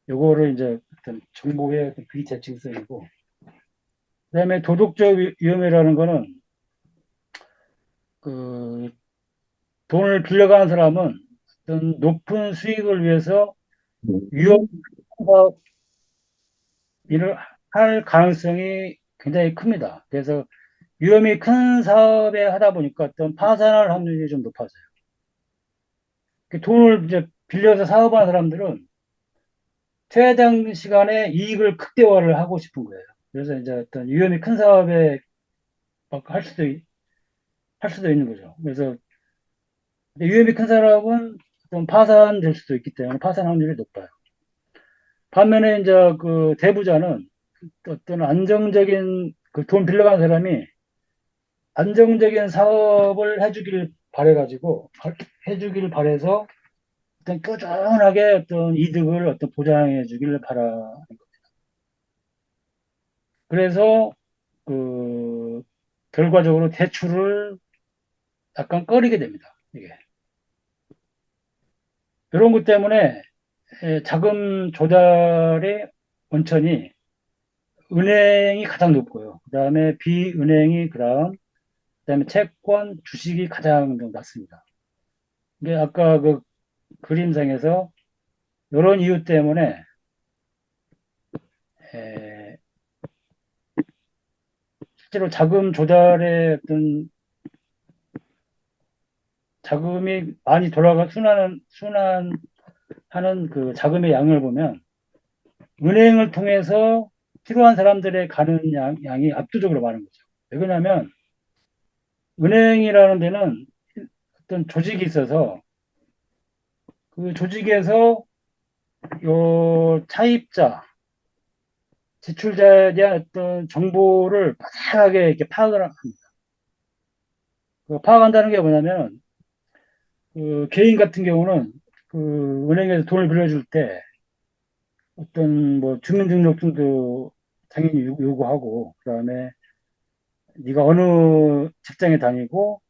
S1: 요거를 이제 어떤 정보의 어떤 비대칭성이고 그다음에 도덕적 위험이라는 거는 그 돈을 빌려가는 사람은 어떤 높은 수익을 위해서 위험 일을 할 가능성이 굉장히 큽니다. 그래서 위험이 큰 사업에 하다 보니까 어떤 파산할 확률이 좀 높아져요. 그 돈을 이제 빌려서 사업하는 사람들은 최장 시간에 이익을 극대화를 하고 싶은 거예요. 그래서 이제 어떤 위험이 큰 사업에 막 할 수도 있는 거죠. 그래서 위험이 큰 사람은 좀 파산될 수도 있기 때문에 파산 확률이 높아요. 반면에 이제 그 대부자는 어떤 안정적인 그 돈 빌려간 사람이 안정적인 사업을 해주길 바래가지고 해주길 바래서 어떤 꾸준하게 어떤 이득을 어떤 보장해 주길 바라. 그래서 그 결과적으로 대출을 약간 꺼리게 됩니다. 이게 이런 것 때문에 자금 조달의 원천이 은행이 가장 높고요. 그 다음에 비은행이 그다음에 채권, 주식이 가장 낮습니다. 이게 아까 그 그림상에서 이런 이유 때문에 에, 실제로 자금 조달의 어떤 자금이 많이 순환하는 그 자금의 양을 보면 은행을 통해서 필요한 사람들의 가는 양이 압도적으로 많은 거죠. 왜 그러냐면 은행이라는 데는 어떤 조직이 있어서 그 조직에서 요 차입자, 지출자에 대한 어떤 정보를 빠삭하게 이렇게 파악을 합니다. 그 파악한다는 게 뭐냐면 그 개인 같은 경우는 그 은행에서 돈을 빌려줄 때 어떤 뭐 주민등록증도 당연히 요구하고 그다음에 네가 어느 직장에 다니고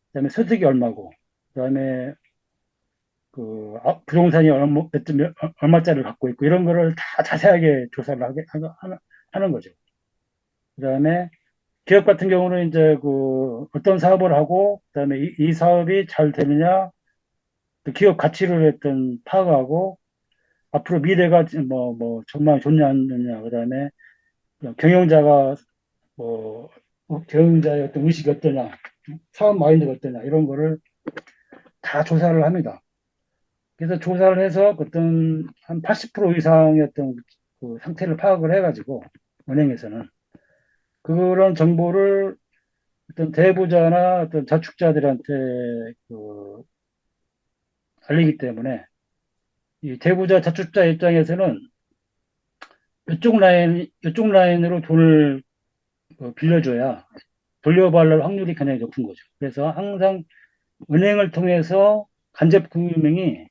S1: 그다음에 소득이 얼마고 그다음에 그 부동산이 얼마짜리를 갖고 있고 이런 거를 다 자세하게 조사를 하는 거죠. 그다음에 기업 같은 경우는 이제 그 어떤 사업을 하고 그다음에 이 사업이 잘 되느냐 또 기업 가치를 했던 파악하고 앞으로 미래가 뭐 정말 좋냐 않느냐 그다음에 경영자가 뭐 경영자의 어떤 의식이 어떠냐 사업 마인드가 어떠냐 이런 거를 다 조사를 합니다. 그래서 조사를 해서 어떤 한 80% 이상의 어떤 그 상태를 파악을 해가지고 은행에서는 그런 정보를 어떤 대부자나 어떤 저축자들한테 그 알리기 때문에 이 대부자 저축자 입장에서는 이쪽 라인으로 돈을 빌려줘야 돌려받을 확률이 굉장히 높은 거죠. 그래서 항상 은행을 통해서 간접 금융이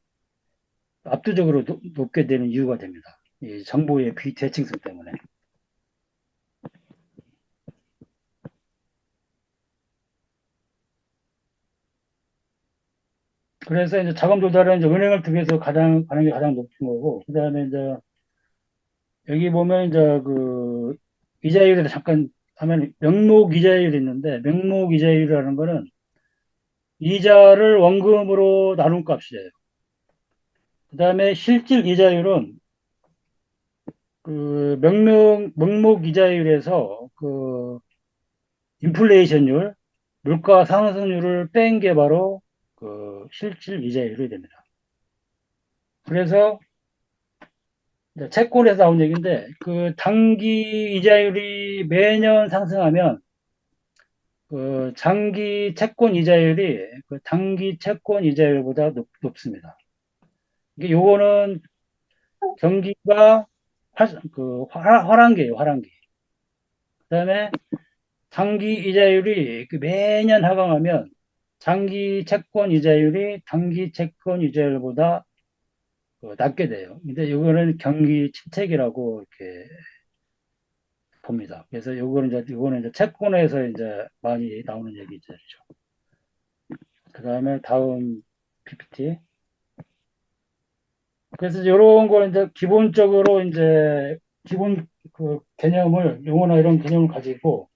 S1: 압도적으로 높게 되는 이유가 됩니다. 이 정보의 비대칭성 때문에. 그래서 이제 자금 조달은 이제 은행을 통해서 가는 게 가장 높은 거고, 그 다음에 이제 여기 보면 이제 그 이자율에 잠깐 하면 명목 이자율이 있는데, 명목 이자율이라는 거는 이자를 원금으로 나눈 값이에요. 그 다음에 실질 이자율은 그 명목 이자율에서 그 인플레이션율, 물가 상승률을 뺀 게 바로 그 실질 이자율이 됩니다. 그래서 채권에서 나온 얘기인데 그 단기 이자율이 매년 상승하면 그 장기 채권 이자율이 그 단기 채권 이자율보다 높습니다. 이게 요거는 경기가 화랑기예요, 화랑기. 그다음에 장기 이자율이 그 매년 하강하면 장기 채권 이자율이 단기 채권 이자율보다 낮게 돼요. 근데 이거는 경기 침체기라고 이렇게 봅니다. 그래서 요거는 이제 채권에서 이제 많이 나오는 얘기죠. 그 다음에 다음 PPT. 그래서 이런 거 이제 기본적으로 이제 기본 그 개념을 용어나 이런 개념을 가지고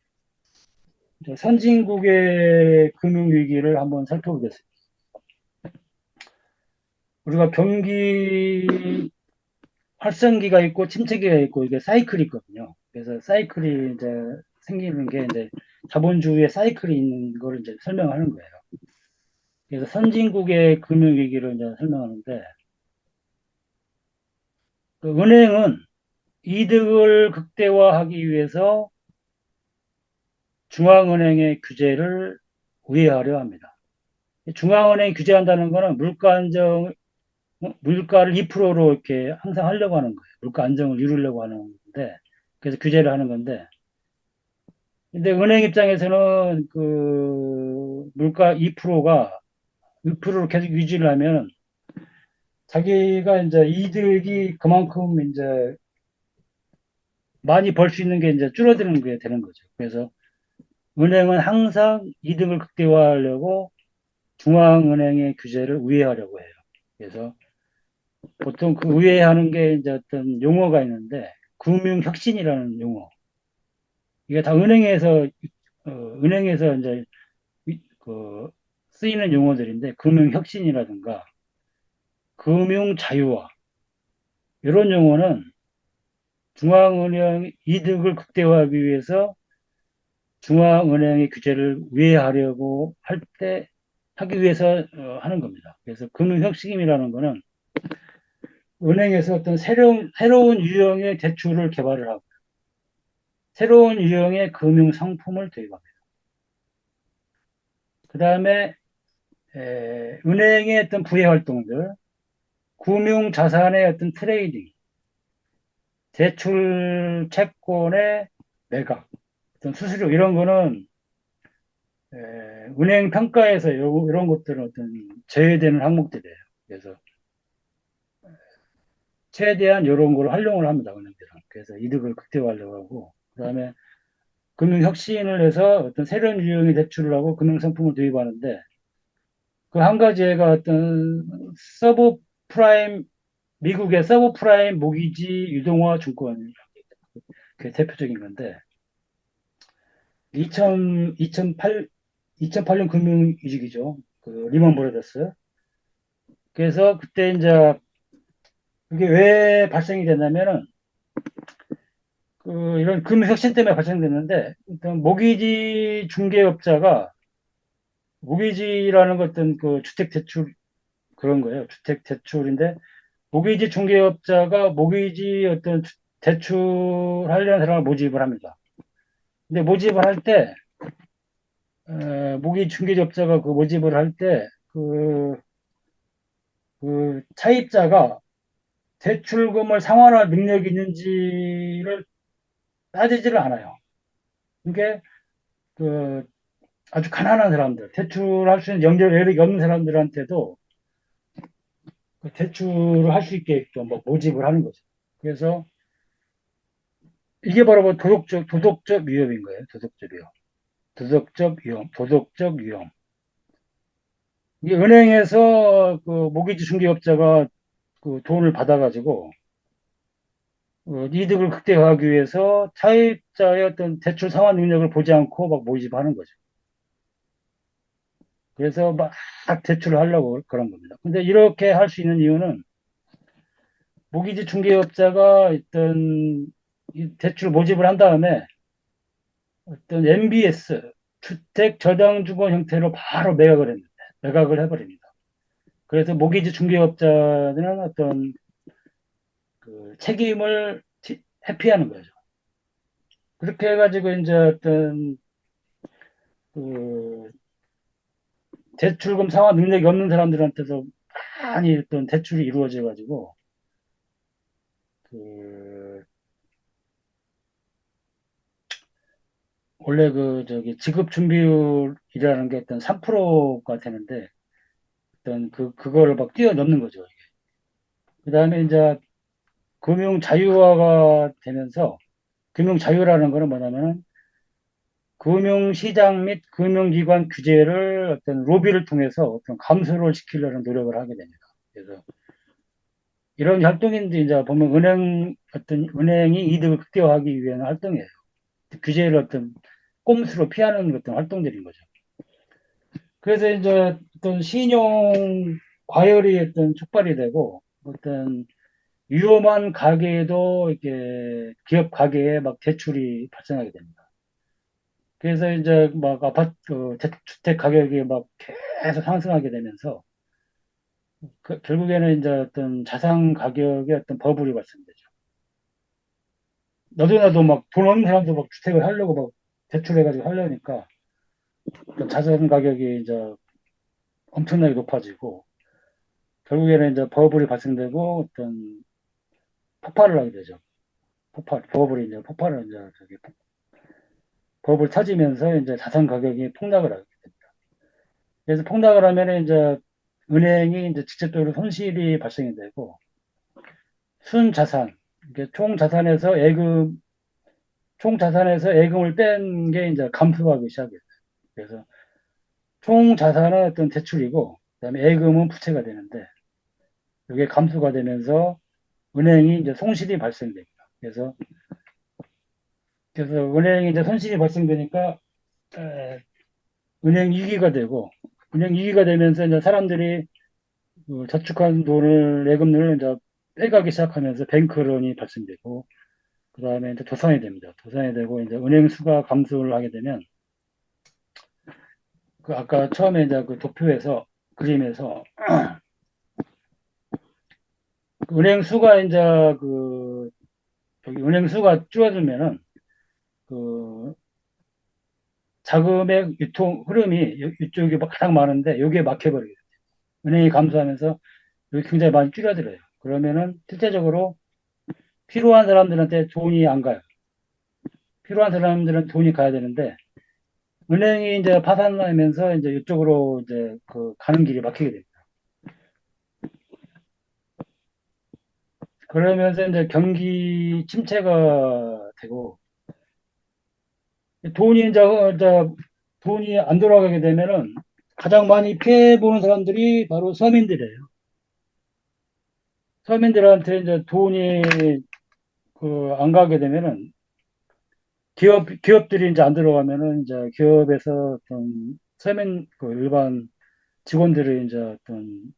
S1: 선진국의 금융위기를 한번 살펴보겠습니다. 우리가 경기 활성기가 있고 침체기가 있고 이게 사이클이 있거든요. 그래서 사이클이 이제 생기는 게 이제 자본주의의 사이클이 있는 걸 이제 설명하는 거예요. 그래서 선진국의 금융위기를 이제 설명하는데, 그 은행은 이득을 극대화하기 위해서 중앙은행의 규제를 우회하려 합니다. 중앙은행이 규제한다는 거는 물가를 2%로 이렇게 항상 하려고 하는 거예요. 물가 안정을 이루려고 하는 건데, 그래서 규제를 하는 건데, 근데 은행 입장에서는 그 물가 2%가 2%를 계속 유지를 하면 자기가 이제 이득이 그만큼 이제 많이 벌 수 있는 게 이제 줄어드는 게 되는 거죠. 그래서 은행은 항상 이득을 극대화하려고 중앙은행의 규제를 우회하려고 해요. 그래서 보통 그 우회하는 게 이제 어떤 용어가 있는데 금융혁신이라는 용어. 이게 다 은행에서 이제 그 쓰이는 용어들인데 금융혁신이라든가 금융자유화 이런 용어는 중앙은행 이득을 극대화하기 위해서 중앙은행의 규제를 우회하려고 하기 위해서 하는 겁니다. 그래서 금융혁신이라는 거는 은행에서 어떤 새로운 유형의 대출을 개발을 하고 새로운 유형의 금융 상품을 도입합니다. 그 다음에 은행의 어떤 부의 활동들, 금융 자산의 어떤 트레이딩, 대출 채권의 매각, 어떤 수수료 이런 거는 은행 평가에서 이런 것들은 어떤 제외되는 항목들이에요. 그래서 최대한 이런 걸 활용을 합니다. 은행들은. 그래서 이득을 극대화하려고 하고 그다음에 금융혁신을 해서 어떤 새로운 유형의 대출을 하고 금융상품을 도입하는데 그 한 가지가 어떤 서브 프라임 미국의 서브 프라임 모기지 유동화 증권 그 대표적인 건데 2008년 금융위기죠. 그 리먼 브라더스. 그래서 그때 이제 그게 왜 발생이 됐냐면은 그 이런 금융혁신 때문에 발생됐는데 일단 모기지 중개업자가 모기지라는 것은 그 주택 대출 그런 거예요. 주택 대출인데 모기지 중개업자가 모기지 어떤 대출하려는 사람을 모집을 합니다. 근데 모집을 할 때, 모기지 중개업자가 그 모집을 할 때, 그 차입자가 대출금을 상환할 능력이 있는지를 따지지를 않아요. 그게 그 아주 가난한 사람들, 대출할 수 있는 연결력이 없는 사람들한테도 그 대출을 할 수 있게끔 뭐 모집을 하는 거죠. 그래서 이게 바로 뭐 도덕적 위협인 거예요. 도덕적 위협. 도덕적 위험. 이게 은행에서 그 모기지 중개업자가 그 돈을 받아가지고 이득을 극대화하기 위해서 차입자의 어떤 대출 상환 능력을 보지 않고 막 모집하는 거죠. 그래서 막 대출을 하려고 그런 겁니다. 근데 이렇게 할 수 있는 이유는 모기지 중개업자가 어떤 대출 모집을 한 다음에 어떤 MBS 주택 저당주거 형태로 바로 매각을 해버립니다. 그래서 모기지 중개업자는 어떤 그 책임을 회피하는 거죠. 그렇게 해가지고 이제 어떤 그 대출금 상환 능력이 없는 사람들한테서 많이 어떤 대출이 이루어져 가지고 그 원래 그 저기 지급 준비율이라는 게 어떤 3%가 되는데 어떤 그거를 막 뛰어넘는 거죠. 그다음에 이제 금융 자유화가 되면서 금융 자유라는 거는 뭐냐면은 금융시장 및 금융기관 규제를 어떤 로비를 통해서 어떤 감소를 시키려는 노력을 하게 됩니다. 그래서 이런 활동인데 이제 보면 어떤 은행이 이득을 극대화하기 위한 활동이에요. 규제를 어떤 꼼수로 피하는 어떤 활동들인 거죠. 그래서 이제 어떤 신용 과열이 어떤 촉발이 되고 어떤 위험한 가게에도 이렇게 기업 가게에 막 대출이 발생하게 됩니다. 그래서 이제 막 아파트, 주택 가격이 막 계속 상승하게 되면서 결국에는 이제 어떤 자산 가격에 어떤 버블이 발생되죠. 너도 나도 막 돈 없는 사람도 막 주택을 하려고 막 대출해가지고 하려니까 어떤 자산 가격이 이제 엄청나게 높아지고 결국에는 이제 버블이 발생되고 어떤 폭발을 하게 되죠. 버블이 이제 폭발을 이제 버블 터지면서 이제 자산 가격이 폭락을 하게 됩니다. 그래서 폭락을 하면 이제 은행이 이제 직접적으로 손실이 발생이 되고 순자산, 이게 총 자산에서 예금을 뺀 게 이제 감소하기 시작해요. 그래서 총 자산은 어떤 대출이고, 그다음에 예금은 부채가 되는데, 이게 감소가 되면서 은행이 이제 손실이 발생됩니다. 그래서 은행이 이제 손실이 발생되니까 은행 위기가 되고, 은행 위기가 되면서 이제 사람들이 저축한 돈을 예금을 이제 빼가기 시작하면서 뱅크런이 발생되고, 그 다음에 이제 도산이 됩니다. 도산이 되고 이제 은행 수가 감소를 하게 되면 그 아까 처음에 이제 그 도표에서 그림에서 은행 수가 이제 그 저기 은행 수가 줄어들면은 그 자금의 유통 흐름이 이쪽이 가장 많은데 여기에 막혀버리게 돼요. 은행이 감소하면서 여기 굉장히 많이 줄어들어요. 그러면은 실제적으로 필요한 사람들한테 돈이 안 가요. 필요한 사람들은 돈이 가야 되는데 은행이 이제 파산하면서 이제 이쪽으로 이제 그 가는 길이 막히게 됩니다. 그러면서 이제 경기 침체가 되고 돈이 이제 돈이 안 돌아가게 되면은 가장 많이 피해 보는 사람들이 바로 서민들이에요. 서민들한테 이제 돈이 그 안 가게 되면은 기업들이 이제 안 들어가면은 이제 기업에서 어떤 서민 그 일반 직원들이 이제 어떤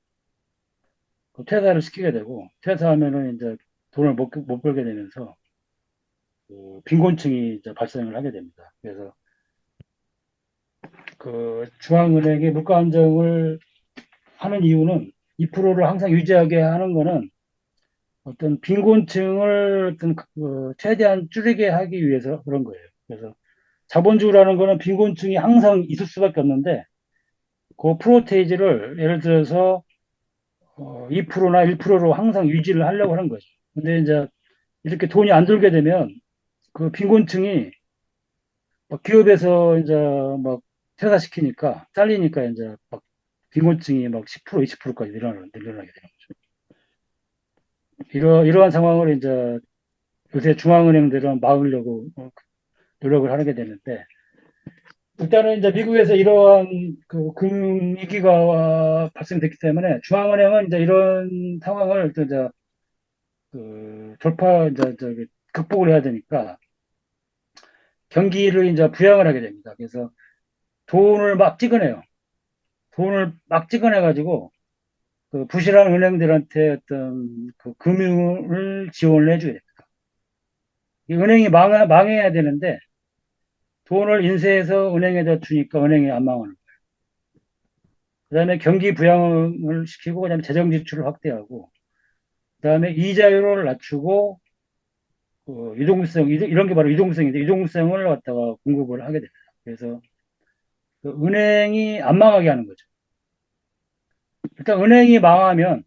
S1: 그 퇴사를 시키게 되고 퇴사하면은 이제 돈을 못 벌게 되면서 그 빈곤층이 이제 발생을 하게 됩니다. 그래서 그 중앙은행이 물가 안정을 하는 이유는 2%를 항상 유지하게 하는 거는 어떤 빈곤층을 어떤 최대한 줄이게 하기 위해서 그런 거예요. 그래서 자본주의라는 거는 빈곤층이 항상 있을 수밖에 없는데 그 프로테이지를 예를 들어서 2%나 1%로 항상 유지를 하려고 하는 거죠. 근데 이제 이렇게 돈이 안 들게 되면 그 빈곤층이 막 기업에서 이제 막 퇴사시키니까 잘리니까 이제 막 빈곤층이 막 10% 20%까지 늘어나게 되는 거죠. 이러한 상황을 이제 요새 중앙은행들은 막으려고 노력을 하게 되는데 일단은 이제 미국에서 이러한 그 금융위기가 발생됐기 때문에 중앙은행은 이제 이런 상황을 또 이제 그 돌파 이제 저기 극복을 해야 되니까 경기를 이제 부양을 하게 됩니다. 그래서 돈을 막 찍어내요. 돈을 막 찍어내 가지고 그 부실한 은행들한테 어떤 그 금융을 지원을 해줘야 됩니다. 이 은행이 망해야 되는데 돈을 인쇄해서 은행에다 주니까 은행이 안 망하는 거예요. 그다음에 경기 부양을 시키고 그다음에 재정 지출을 확대하고 그다음에 이자율을 낮추고 유동성 이런 게 바로 유동성인데 유동성을 갖다가 공급을 하게 됩니다. 그래서 그 은행이 안 망하게 하는 거죠. 일단 은행이 망하면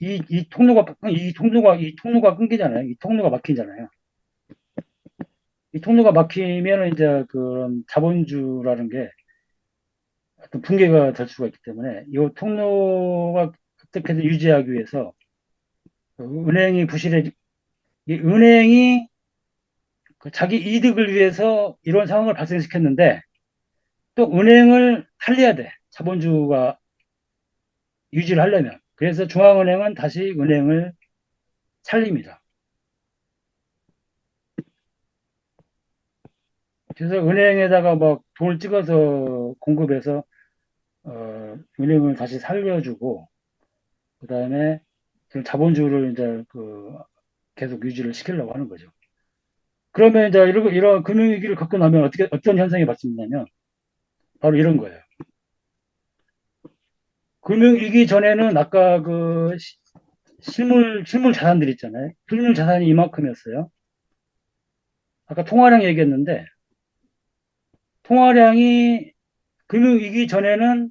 S1: 이 통로가 끊기잖아요. 이 통로가 막히잖아요. 이 통로가 막히면 이제 그런 자본주라는 게 어떤 붕괴가 될 수가 있기 때문에 이 통로가 어떻게든 유지하기 위해서 그 은행이 그 자기 이득을 위해서 이런 상황을 발생시켰는데 또 은행을 살려야 돼. 자본주가 유지를 하려면. 그래서 중앙은행은 다시 은행을 살립니다. 그래서 은행에다가 막 돈을 찍어서 공급해서 은행을 다시 살려주고, 그 다음에 자본주의를 이제 계속 유지를 시키려고 하는 거죠. 그러면 이제 이런 금융위기를 겪고 나면 어떤 현상이 발생되냐면, 바로 이런 거예요. 금융위기 전에는 아까 실물 자산들 있잖아요. 실물 자산이 이만큼이었어요. 아까 통화량 얘기했는데, 통화량이 금융위기 전에는,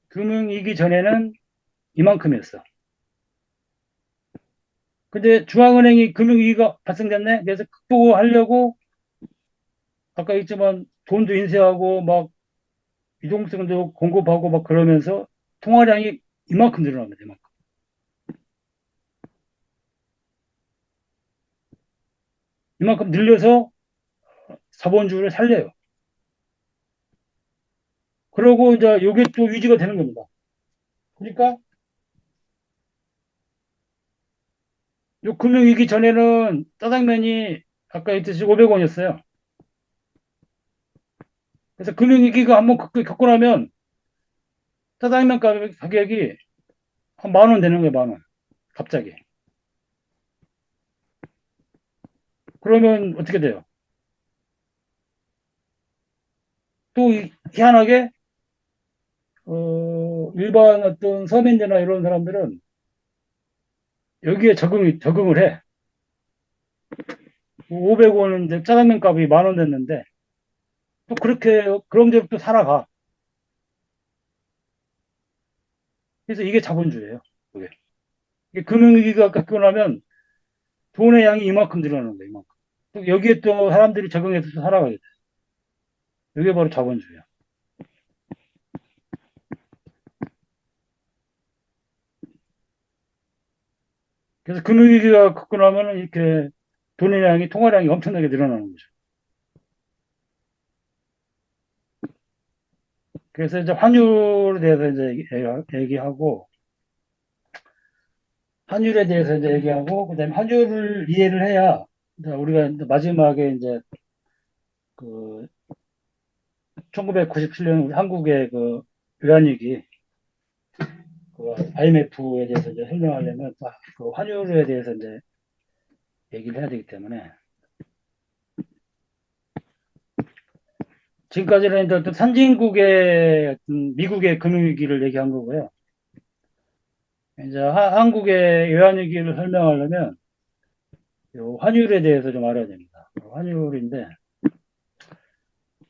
S1: 금융위기 전에는 이만큼이었어. 근데 중앙은행이 금융위기가 발생됐네? 그래서 극복하려고, 아까 있지만 돈도 인쇄하고, 막 유동성도 공급하고, 막 그러면서 통화량이 이만큼 늘어납니다. 이만큼. 이만큼 늘려서 자본주의를 살려요. 그러고 이제 요게 또 유지가 되는 겁니다. 그러니까 요 금융위기 전에는 짜장면이 아까 했듯이 500원이었어요. 그래서 금융위기가 한번 겪고 나면 짜장면 가격이 한 만 원 되는 거예요, 만 원. 갑자기. 그러면 어떻게 돼요? 또 희한하게 일반 어떤 서민들이나 이런 사람들은 여기에 적응을 해. 500원인데 짜장면 값이 만 원 됐는데 또 그렇게 그런대로 또 살아가. 그래서 이게 자본주의예요. 그게. 이게 금융위기가 겪고 나면 돈의 양이 이만큼 늘어나는 거예요. 이만큼. 또 여기에 또 사람들이 적응해서 또 살아가게 돼. 이게 바로 자본주의야. 그래서 금융위기가 겪고 나면은 이렇게 돈의 양이 통화량이 엄청나게 늘어나는 거죠. 그래서 이제 환율에 대해서 이제 얘기하고 환율에 대해서 이제 얘기하고 그다음에 환율을 이해를 해야 우리가 이제 마지막에 이제 그 1997년 우리 한국의 외환위기 IMF에 대해서 이제 설명하려면 그 환율에 대해서 이제 얘기를 해야 되기 때문에 지금까지는 이제 어떤 선진국의 어떤 미국의 금융위기를 얘기한 거고요. 이제 한국의 외환위기를 설명하려면 요 환율에 대해서 좀 알아야 됩니다. 환율인데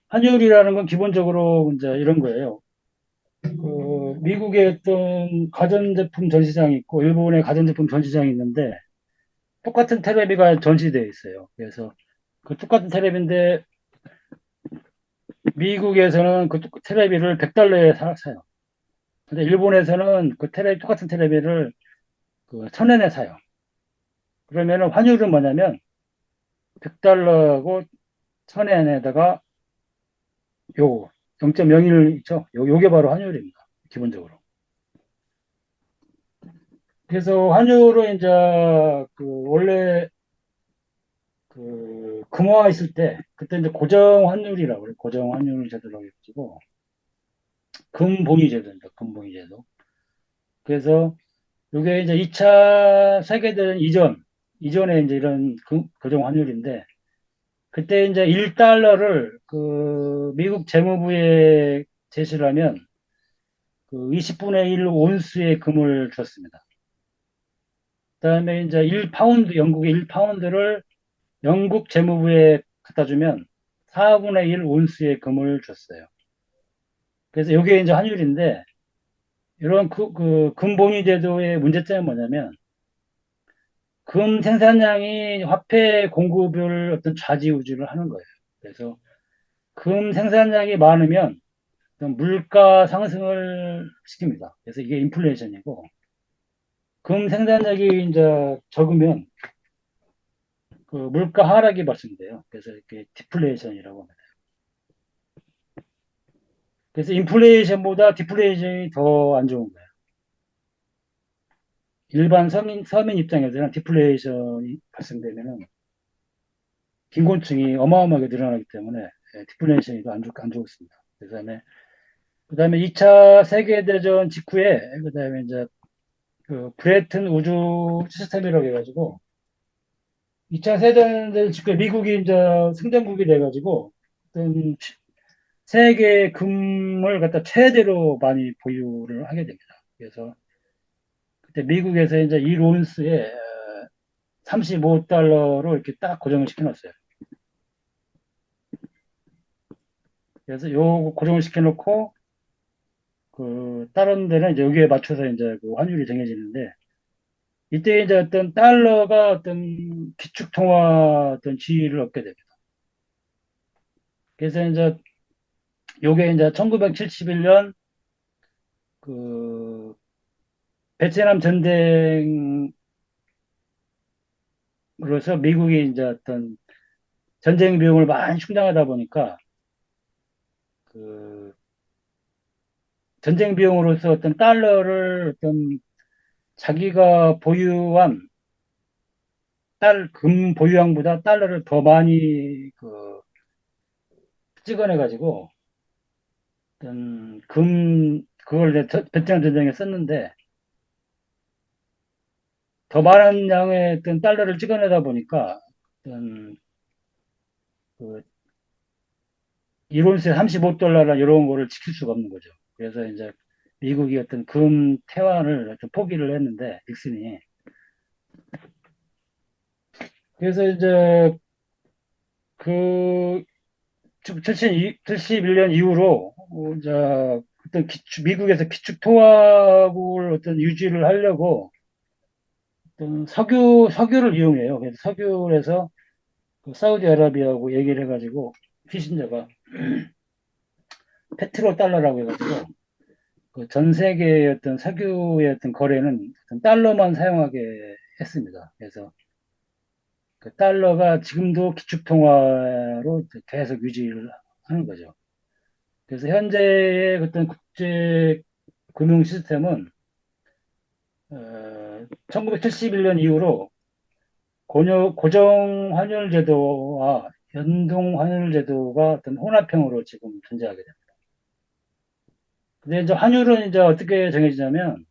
S1: 환율이라는 건 기본적으로 이제 이런 거예요. 미국의 어떤 가전제품 전시장이 있고 일본의 가전제품 전시장이 있는데 똑같은 테레비가 전시되어 있어요. 그래서 그 똑같은 테레비인데 미국에서는 그 테레비를 100달러에 사요. 근데 일본에서는 똑같은 테레비를 그 1000엔에 사요. 그러면 환율은 뭐냐면 100달러고 1000엔에다가 요 0.01 있죠. 요게 바로 환율입니다. 기본적으로. 그래서 환율은 이제 원래 금화 있을 때 그때 이제 고정 환율이라고 그래요. 고정 환율 제도라고 해가지고 금봉이 제도입니다. 금봉이 제도. 그래서 이게 이제 2차 세계대전 이전에 이제 이런 고정 환율인데 그때 이제 1달러를 미국 재무부에 제시를 하면 20분의 1 온스의 금을 줬습니다. 그다음에 이제 1파운드, 영국의 1파운드를 영국 재무부에 갖다 주면 4분의 1 온스의 금을 줬어요. 그래서 이게 이제 환율인데 이런 금본위 제도의 문제점이 뭐냐면 금 생산량이 화폐 공급을 어떤 좌지우지를 하는 거예요. 그래서 금 생산량이 많으면 물가 상승을 시킵니다. 그래서 이게 인플레이션이고 금 생산량이 이제 적으면 물가 하락이 발생돼요. 그래서 이렇게 디플레이션이라고 합니다. 그래서 인플레이션보다 디플레이션이 더 안 좋은 거예요. 일반 서민 입장에서는 디플레이션이 발생되면은 빈곤층이 어마어마하게 늘어나기 때문에 디플레이션이 안 좋습니다. 그 다음에 그다음에 2차 세계대전 직후에 그다음에 이제 그 브레튼 우주 시스템이라고 해가지고 2차 세계대전 직후에 미국이 이제 승전국이 돼가지고 어떤 세계 금을 갖다 최대로 많이 보유를 하게 됩니다. 그래서 그때 미국에서 이제 1온스에 35달러로 이렇게 딱 고정을 시켜놨어요. 그래서 요 고정을 시켜놓고 그 다른 데는 이제 여기에 맞춰서 이제 그 환율이 정해지는데 이때 이제 어떤 달러가 어떤 기축통화 어떤 지위를 얻게 됩니다. 그래서 이제 요게 이제 1971년 그 베트남 전쟁으로서 미국이 이제 어떤 전쟁 비용을 많이 충당하다 보니까 그 전쟁 비용으로서 어떤 달러를 어떤 자기가 보유한 금 보유량보다 달러를 더 많이 그 찍어내 가지고 어떤 그걸 베트남 전쟁에 썼는데 더 많은 양의 어떤 달러를 찍어내다 보니까 어떤 그 이론세 35달러나 이런 거를 지킬 수가 없는 거죠. 그래서 이제 미국이 어떤 금 태환을 좀 포기를 했는데 닉슨이 그래서 이제 그 71년 이후로 이제 어떤 미국에서 기축 통화국을 어떤 유지를 하려고 어떤 석유를 이용해요. 그래서 석유에서 그 사우디아라비아하고 얘기를 해가지고 키신저가 페트로 달러라고 해가지고 그 전 세계의 어떤 석유의 어떤 거래는 어떤 달러만 사용하게 했습니다. 그래서 그 달러가 지금도 기축 통화로 계속 유지를 하는 거죠. 그래서 현재의 어떤 국제 금융 시스템은 1971년 이후로 고정 환율 제도와 연동 환율 제도가 어떤 혼합형으로 지금 존재하게 됩니다. 근데 이제 환율은 이제 어떻게 정해지냐면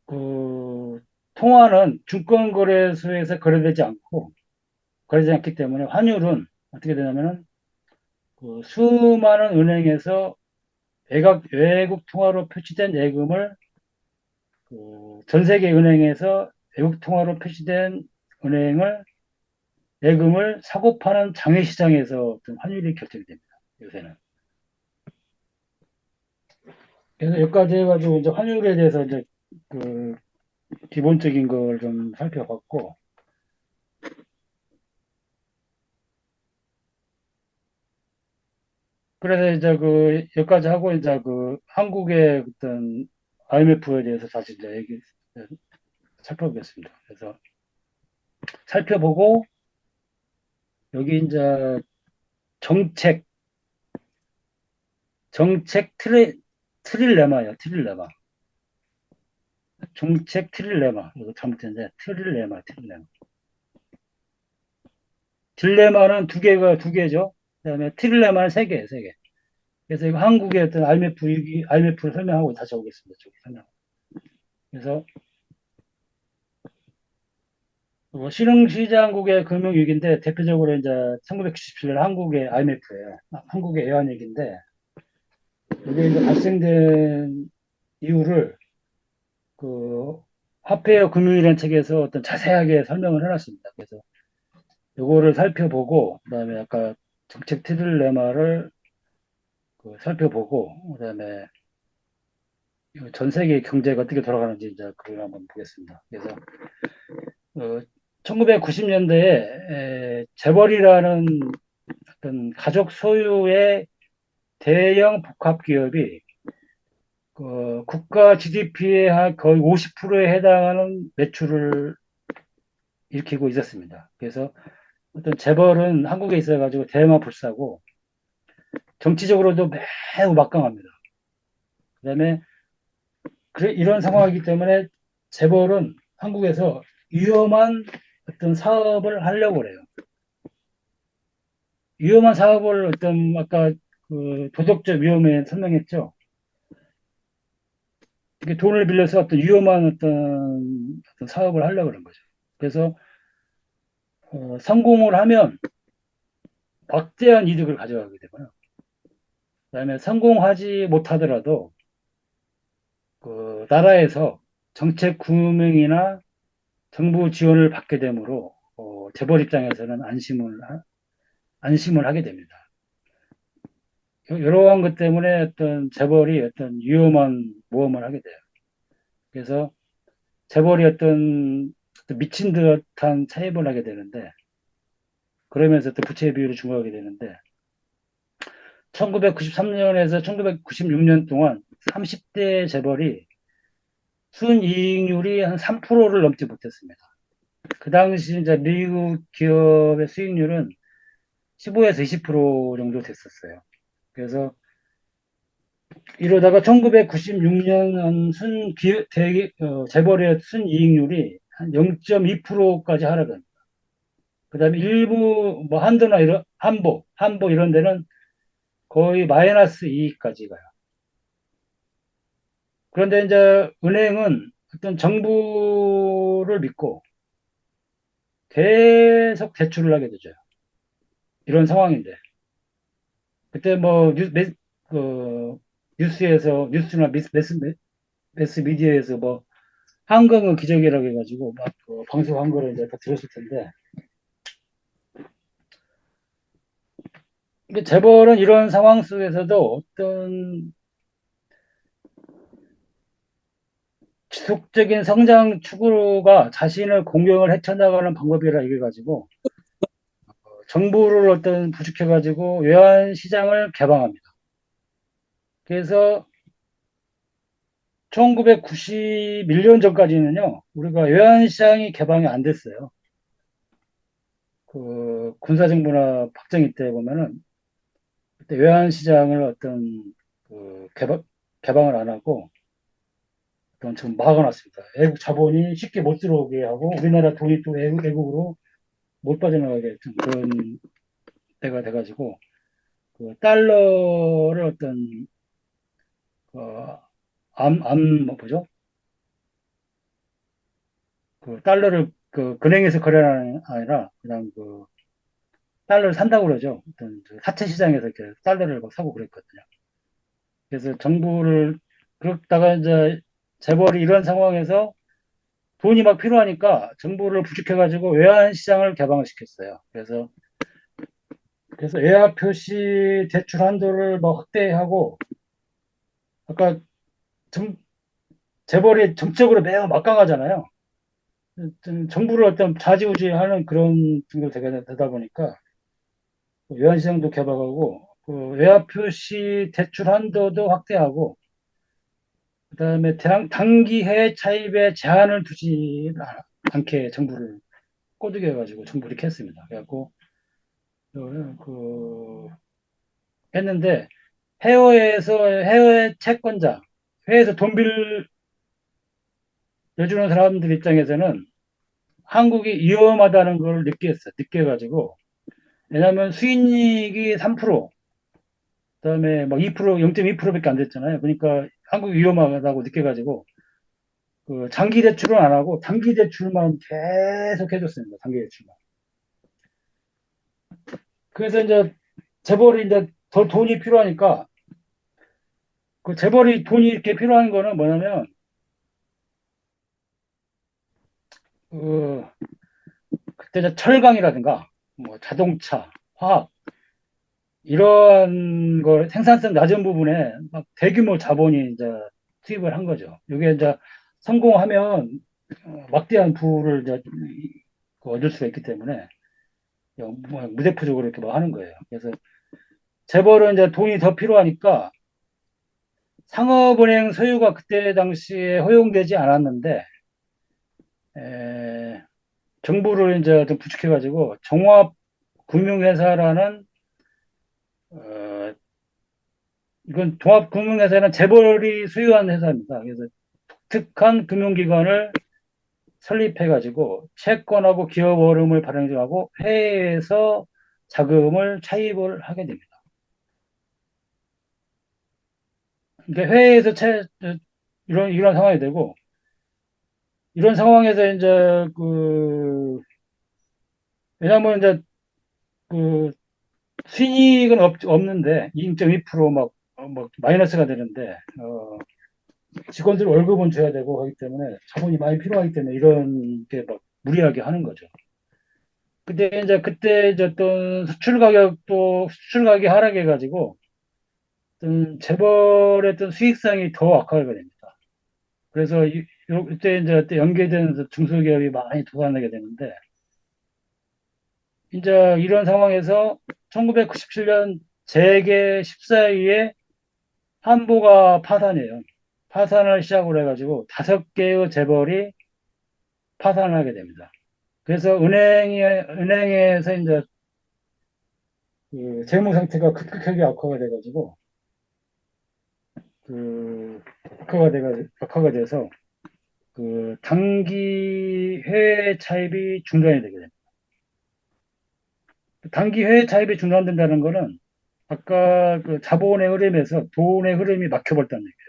S1: 그 통화는 증권거래소에서 거래되지 않기 때문에 환율은 어떻게 되냐면은 그 수많은 은행에서 외국 통화로 표시된 예금을 그전 세계 은행에서 외국 통화로 표시된 은행을 예금을 사고 파는 장외시장에서 어떤 환율이 결정이 됩니다. 요새는. 그래서 여기까지 해가지고 이제 환율에 대해서 이제 그 기본적인 걸 좀 살펴봤고, 그래서 이제 여기까지 하고 이제 그 한국의 어떤 IMF에 대해서 다시 이제 살펴보겠습니다. 그래서 살펴보고 여기 이제 정책, 정책 트릴레마예요. 트릴레마. 정책 트릴레마. 이거 잘못했는데 트릴레마. 딜레마는 두 개죠. 그다음에 트릴레마는 세 개. 그래서 이거 한국의 어떤 IMF를 설명하고 다시 오겠습니다. 저기 설명. 그래서 신흥시장국의 금융위기인데 대표적으로 이제 1997년 한국의 IMF예요. 한국의 외환위기인데 이게 이제 발생된 이유를 그 화폐와 금융이라는 책에서 어떤 자세하게 설명을 해놨습니다. 그래서 요거를 살펴보고 그다음에 아까 정책 트릴레마를 살펴보고 그다음에 전 세계 경제가 어떻게 돌아가는지 이제 그걸 한번 보겠습니다. 그래서 1990년대에 재벌이라는 어떤 가족 소유의 대형 복합 기업이 국가 GDP의 거의 50%에 해당하는 매출을 일으키고 있었습니다. 그래서 어떤 재벌은 한국에 있어가지고 대마불사고 정치적으로도 매우 막강합니다. 그다음에 이런 상황이기 때문에 재벌은 한국에서 위험한 어떤 사업을 하려고 그래요. 위험한 사업을 어떤 아까 그 도덕적 위험에 설명했죠. 이게 돈을 빌려서 어떤 위험한 어떤 사업을 하려고 그런 거죠. 그래서 성공을 하면 막대한 이득을 가져가게 되고요. 그다음에 성공하지 못하더라도 그 나라에서 정책 구명이나 정부 지원을 받게 되므로 재벌 입장에서는 안심을 하게 됩니다. 이러한 것 때문에 어떤 재벌이 어떤 위험한 모험을 하게 돼요. 그래서 재벌이 어떤 미친 듯한 차입을 하게 되는데 그러면서 또 부채 비율이 증가하게 되는데 1993년에서 1996년 동안 30대 재벌이 순이익률이 한 3%를 넘지 못했습니다. 그 당시 이제 미국 기업의 수익률은 15에서 20% 정도 됐었어요. 그래서 이러다가 1996년 재벌의 순이익률이 한 0.2%까지 하락합니다. 그 다음에 일부 뭐 한도나 이런 한보 이런 데는 거의 마이너스 이익까지 가요. 그런데 이제 은행은 어떤 정부를 믿고 계속 대출을 하게 되죠. 이런 상황인데 그때 뭐 뉴스나 매스 미디어에서 뭐 한강은 기적이라고 해가지고 막그 방송한 거를 이제 다 들었을 텐데 재벌은 이런 상황 속에서도 어떤 지속적인 성장 추구가 자신을 공경을 헤쳐나가는 방법이라 이래가지고 정부를 어떤 부축해가지고 외환 시장을 개방합니다. 그래서 1991년 전까지는요, 우리가 외환 시장이 개방이 안 됐어요. 그 군사정부나 박정희 때 보면은 그때 외환 시장을 어떤 그 개방을 안 하고 어떤 좀 막아놨습니다. 외국 자본이 쉽게 못 들어오게 하고 우리나라 돈이 또 외국으로 못 빠져나가게 좀 그런 때가 돼가지고 그 달러를 어떤 어, 뭐 보죠? 그 달러를 그 은행에서 거래하는 아니라 그냥 그 달러를 산다고 그러죠. 어떤 사채 시장에서 이렇게 달러를 막 사고 그랬거든요. 그래서 정부를 그러다가 이제 재벌이 이런 상황에서 돈이 막 필요하니까 정부를 부축해가지고 외환 시장을 개방을 시켰어요. 그래서 외화 표시 대출 한도를 막 확대하고 아까 정, 재벌이 정책으로 매우 막강하잖아요. 정부를 어떤 좌지우지하는 그런 정도 되다 보니까 외환시장도 개방하고 그 외화 표시 대출 한도도 확대하고 그다음에 단기 해외 차입에 제한을 두지 않게 정부를 꼬드겨 가지고 정부를 이렇게 했습니다. 그래갖고 그 했는데 해외 채권자 해외에서 돈 빌려주는 사람들 입장에서는 한국이 위험하다는 걸 느꼈어. 느껴가지고 왜냐하면 수익률이 3%, 그다음에 막 2%, 0.2%밖에 안 됐잖아요. 그러니까 한국이 위험하다고 느껴가지고 그 장기 대출은 안 하고 단기 대출만 계속 해줬습니다. 단기 대출만. 그래서 이제 재벌이 이제 더 돈이 필요하니까 그 재벌이 돈이 이렇게 필요한 거는 뭐냐면 그 그때 이제 철강이라든가 뭐 자동차, 화학 이런 걸 생산성 낮은 부분에 막 대규모 자본이 이제 투입을 한 거죠. 이게 이제 성공하면 막대한 부를 이제 얻을 수가 있기 때문에 뭐 무대표적으로 이렇게 뭐 하는 거예요. 그래서 재벌은 이제 돈이 더 필요하니까 상업은행 소유가 그때 당시에 허용되지 않았는데 에, 정부를 이제 좀 부축해가지고 종합금융회사라는 어, 이건 종합금융회사는 재벌이 소유한 회사입니다. 그래서 독특한 금융기관을 설립해가지고 채권하고 기업 어음을 발행하고 해외에서 자금을 차입을 하게 됩니다. 그러니까 해외에서 이런 상황이 되고, 이런 상황에서 이제 왜냐면 이제 그 수익은 없는데 2.2% 막 마이너스가 되는데, 직원들 월급은 줘야 되고 하기 때문에 자본이 많이 필요하기 때문에 이런 게 막 무리하게 하는 거죠. 근데 이제 그때 이제 어떤 수출 가격이 하락해 가지고 어떤 재벌의 어떤 수익성이 더 악화가 됩니다. 그래서 이때 이제 연계된 중소기업이 많이 도산하게 되는데, 이제 이런 상황에서 1997년 재계 14위에 한보가 파산이에요. 파산을 시작으로 해가지고 5개의 재벌이 파산하게 됩니다. 그래서 은행에서 이제 그 재무 상태가 급격하게 악화가 돼가지고 그 악화가 돼서 그 단기 해외 차입이 중단이 되게 됩니다. 단기 해외 차입이 중단된다는 거는 아까 그 자본의 흐름에서 돈의 흐름이 막혀버렸다는 얘기예요.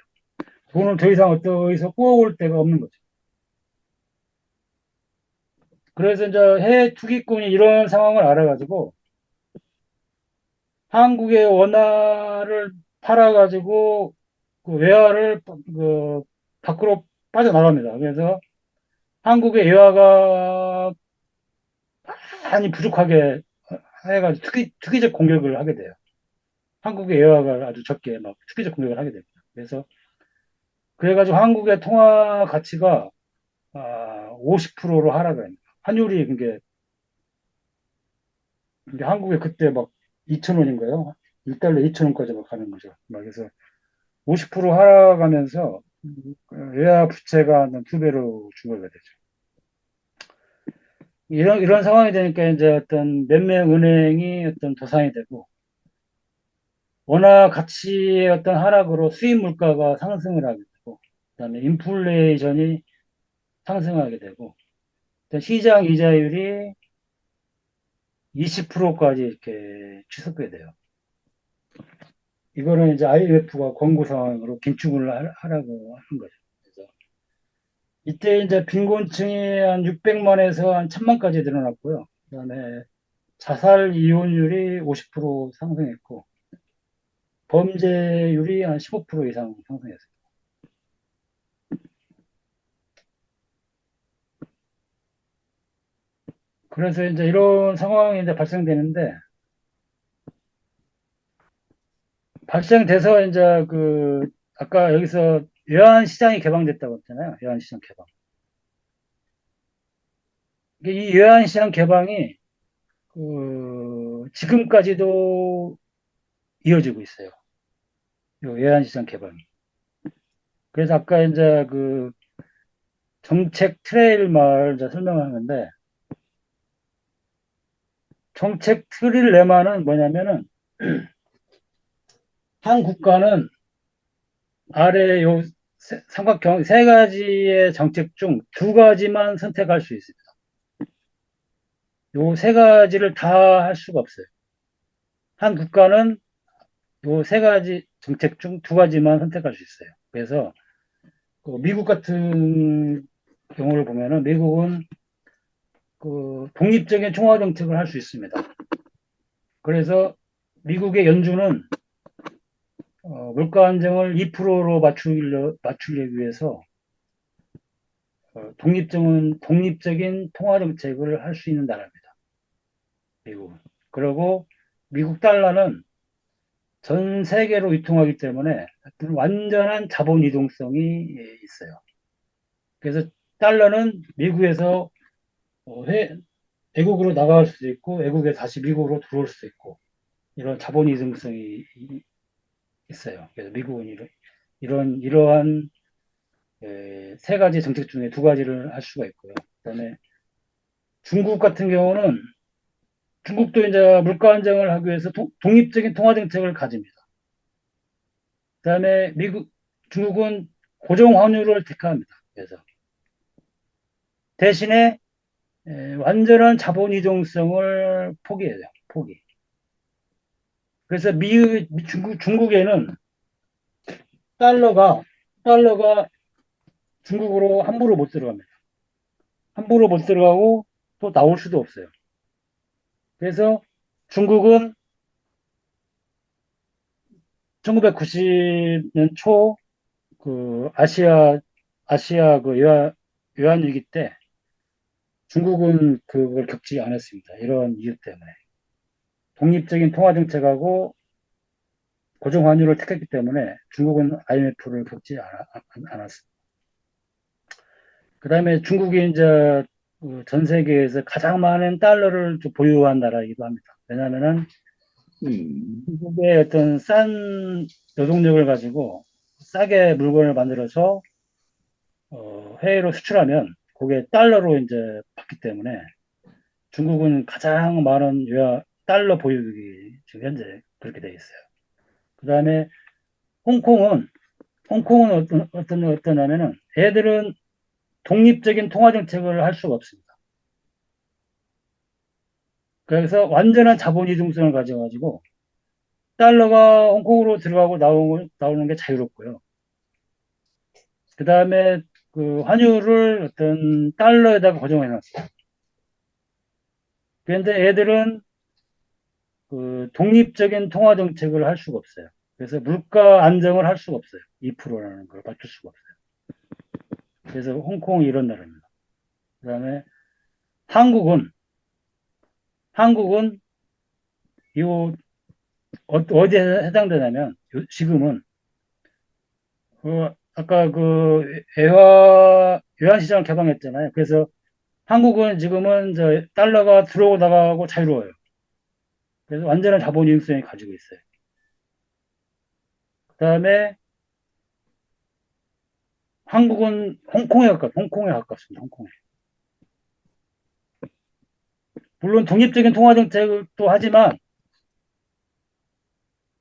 S1: 돈을 더 이상 어디서 구워올 데가 없는 거죠. 그래서 이제 해외 투기꾼이 이런 상황을 알아가지고 한국의 원화를 팔아가지고 그 외화를 밖으로 빠져나갑니다. 그래서 한국의 외화가 많이 부족하게 해가지고 투기적 공격을 하게 돼요. 한국의 외화가 아주 적게 막 투기적 공격을 하게 됩니다. 그래가지고 한국의 통화 가치가 50%로 하락합니다. 환율이 이게 한국에 그때 막 2,000원인가요? 1달러 2,000원까지 막 가는 거죠. 막 그래서 50% 하락하면서 외화 부채가 한 2배로 증가가 되죠. 이런 상황이 되니까 이제 어떤 몇 명 은행이 어떤 도산이 되고, 원화 가치의 어떤 하락으로 수입 물가가 상승을 하게 되고, 그다음에 인플레이션이 상승하게 되고, 시장 이자율이 20%까지 이렇게 치솟게 돼요. 이거는 이제 IMF가 권고 상황으로 긴축을 하라고 하는 거죠. 그래서 이때 이제 빈곤층이 한 600만에서 한 1,000만까지 늘어났고요. 그다음에 자살 이혼율이 50% 상승했고, 범죄율이 한 15% 이상 상승했어요. 그래서 이제 이런 상황이 이제 발생되는데, 발생돼서 이제 아까 여기서 외환시장이 개방됐다고 했잖아요. 외환시장 개방. 이 외환시장 개방이 지금까지도 이어지고 있어요. 이 외환시장 개방이. 그래서 아까 이제 정책 트레일을 이제 설명하는데, 정책 트릴레마는 뭐냐면은, 한 국가는 아래 삼각형 세 가지의 정책 중 두 가지만 선택할 수 있습니다. 요 세 가지를 다 할 수가 없어요. 한 국가는 요 세 가지 정책 중 두 가지만 선택할 수 있어요. 그래서 미국 같은 경우를 보면은 미국은 독립적인 총화 정책을 할 수 있습니다. 그래서 미국의 연준은 물가 안정을 2%로 맞추기 위해서 독립적인 통화 정책을 할 수 있는 나라입니다. 미국은. 그리고 미국 달러는 전 세계로 유통하기 때문에 어떤 완전한 자본 이동성이 있어요. 그래서 달러는 미국에서 어, 회, 외국으로 나갈 수도 있고 외국에 다시 미국으로 들어올 수도 있고 이런 자본 이동성이 있어요. 그래서 미국은 이러한 세 가지 정책 중에 두 가지를 할 수가 있고요. 그다음에 중국 같은 경우는 중국도 이제 물가 안정을 하기 위해서 독립적인 통화 정책을 가집니다. 그다음에 중국은 고정 환율을 택합니다. 그래서 대신에 완전한 자본 이동성을 포기해요. 포기. 그래서 중국에는 달러가, 달러가 중국으로 함부로 못 들어갑니다. 함부로 못 들어가고 또 나올 수도 없어요. 그래서 중국은 1990년 초 그 아시아 그 외환위기 때 중국은 그걸 겪지 않았습니다. 이런 이유 때문에. 독립적인 통화 정책하고 고정 환율을 택했기 때문에 중국은 IMF를 겪지 않았습니다. 그 다음에 중국이 이제 그전 세계에서 가장 많은 달러를 보유한 나라이기도 합니다. 왜냐하면은
S2: 음,
S1: 중국의 어떤 싼 노동력을 가지고 싸게 물건을 만들어서 해외로 수출하면 그게 달러로 이제 받기 때문에 중국은 가장 많은 달러 보유국이 지금 현재 그렇게 돼 있어요. 그 다음에 홍콩은 어떠냐면은 애들은 독립적인 통화 정책을 할 수가 없습니다. 그래서 완전한 자본 이동성을 가져가지고 달러가 홍콩으로 들어가고 나오는 게 자유롭고요. 그 다음에 그 환율을 어떤 달러에다가 고정해 놨어요. 그런데 애들은 그 독립적인 통화 정책을 할 수가 없어요. 그래서 물가 안정을 할 수가 없어요. 2%라는 걸 맞출 수가 없어요. 그래서 홍콩이 이런 나라입니다. 그 다음에 한국은, 한국은 이 어디에 해당되냐면 지금은 아까 그 외환시장 개방했잖아요. 그래서 한국은 지금은 저 달러가 들어오고 나가고 자유로워요. 그래서 완전한 자본 유동성이 가지고 있어요. 그 다음에 한국은 홍콩에 가깝습니다. 홍콩에. 물론 독립적인 통화 정책도 하지만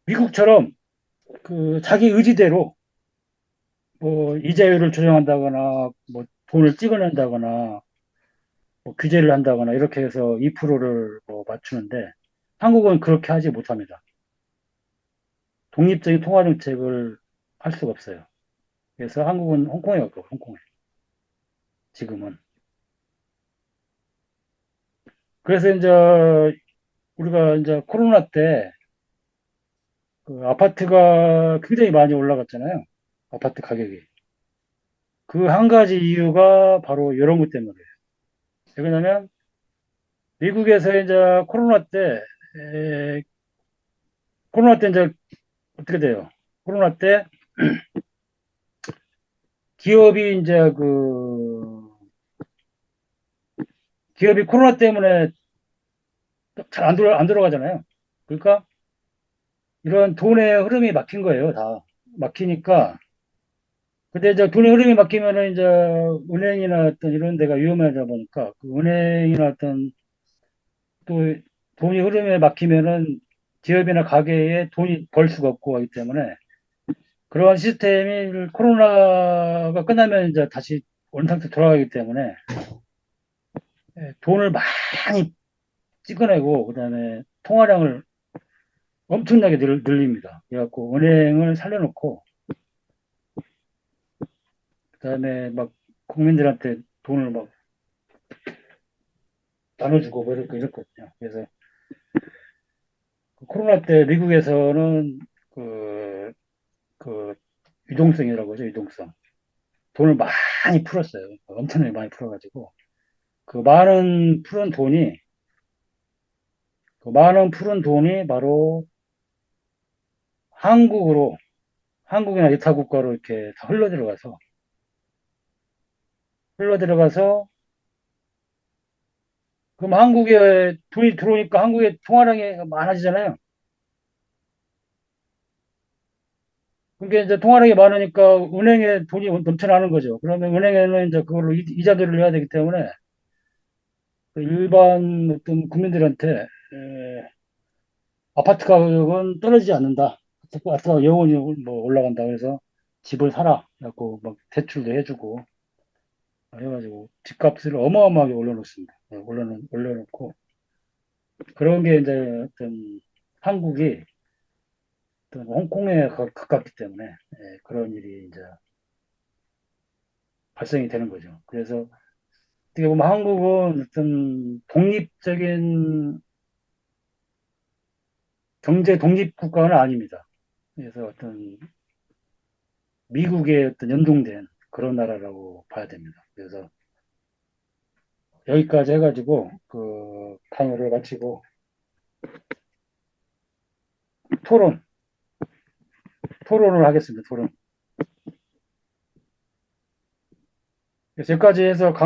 S1: 미국처럼 그 자기 의지대로 뭐 이자율을 조정한다거나 뭐 돈을 찍어낸다거나 뭐 규제를 한다거나 이렇게 해서 2%를 뭐 맞추는데 한국은 그렇게 하지 못합니다. 독립적인 통화 정책을 할 수가 없어요. 그래서 한국은 홍콩에 가까워, 홍콩에. 지금은. 그래서 이제 우리가 이제 코로나 때 그 아파트가 굉장히 많이 올라갔잖아요. 아파트 가격이. 그 한 가지 이유가 바로 이런 것 때문이에요. 왜냐면 미국에서 이제 에, 코로나 때 이제 어떻게 돼요? 코로나 때 기업이 이제 기업이 코로나 때문에 잘 안 돌아가잖아요. 그러니까 이런 돈의 흐름이 막힌 거예요, 다. 막히니까. 근데 이제 돈의 흐름이 막히면은 이제 은행이나 어떤 이런 데가 위험하다 보니까 그 은행이나 어떤 또 돈이 흐름에 막히면은 기업이나 가게에 돈이 벌 수가 없고 하기 때문에 그러한 시스템이 코로나가 끝나면 이제 다시 원상태 돌아가기 때문에 돈을 많이 찍어내고 그다음에 통화량을 엄청나게 늘립니다. 그래갖고 은행을 살려놓고 그다음에 막 국민들한테 돈을 막 나눠주고 뭐 이렇게 이랬거든요. 그래서 그 코로나 때 미국에서는 그, 그 유동성이라고 하죠. 유동성. 돈을 많이 풀었어요. 엄청나게 많이 풀어가지고 그 많은 푸른 돈이 바로 한국으로 한국이나 이타 국가로 이렇게 다 흘러 들어가서 그럼 한국에 돈이 들어오니까 한국에 통화량이 많아지잖아요. 그게 이제 통화량이 많으니까 은행에 돈이 넘쳐나는 거죠. 그러면 은행에는 이제 그걸로 이자들을 해야 되기 때문에 그 일반 어떤 국민들한테 아파트 가격은 떨어지지 않는다. 아파트가 영원히 뭐 올라간다. 그래서 집을 사라. 그래갖고 막 대출도 해주고 해가지고 집값을 어마어마하게 올려놓습니다. 올려놓고 그런 게 이제 어떤 한국이 또 홍콩에 가깝기 때문에 그런 일이 이제 발생이 되는 거죠. 그래서 어떻게 보면 한국은 어떤 독립적인 경제 독립 국가는 아닙니다. 그래서 어떤 미국의 어떤 연동된 그런 나라라고 봐야 됩니다. 그래서 여기까지 해가지고 그 강의를 마치고 토론, 토론을 하겠습니다. 토론. 그래서 여기까지 해서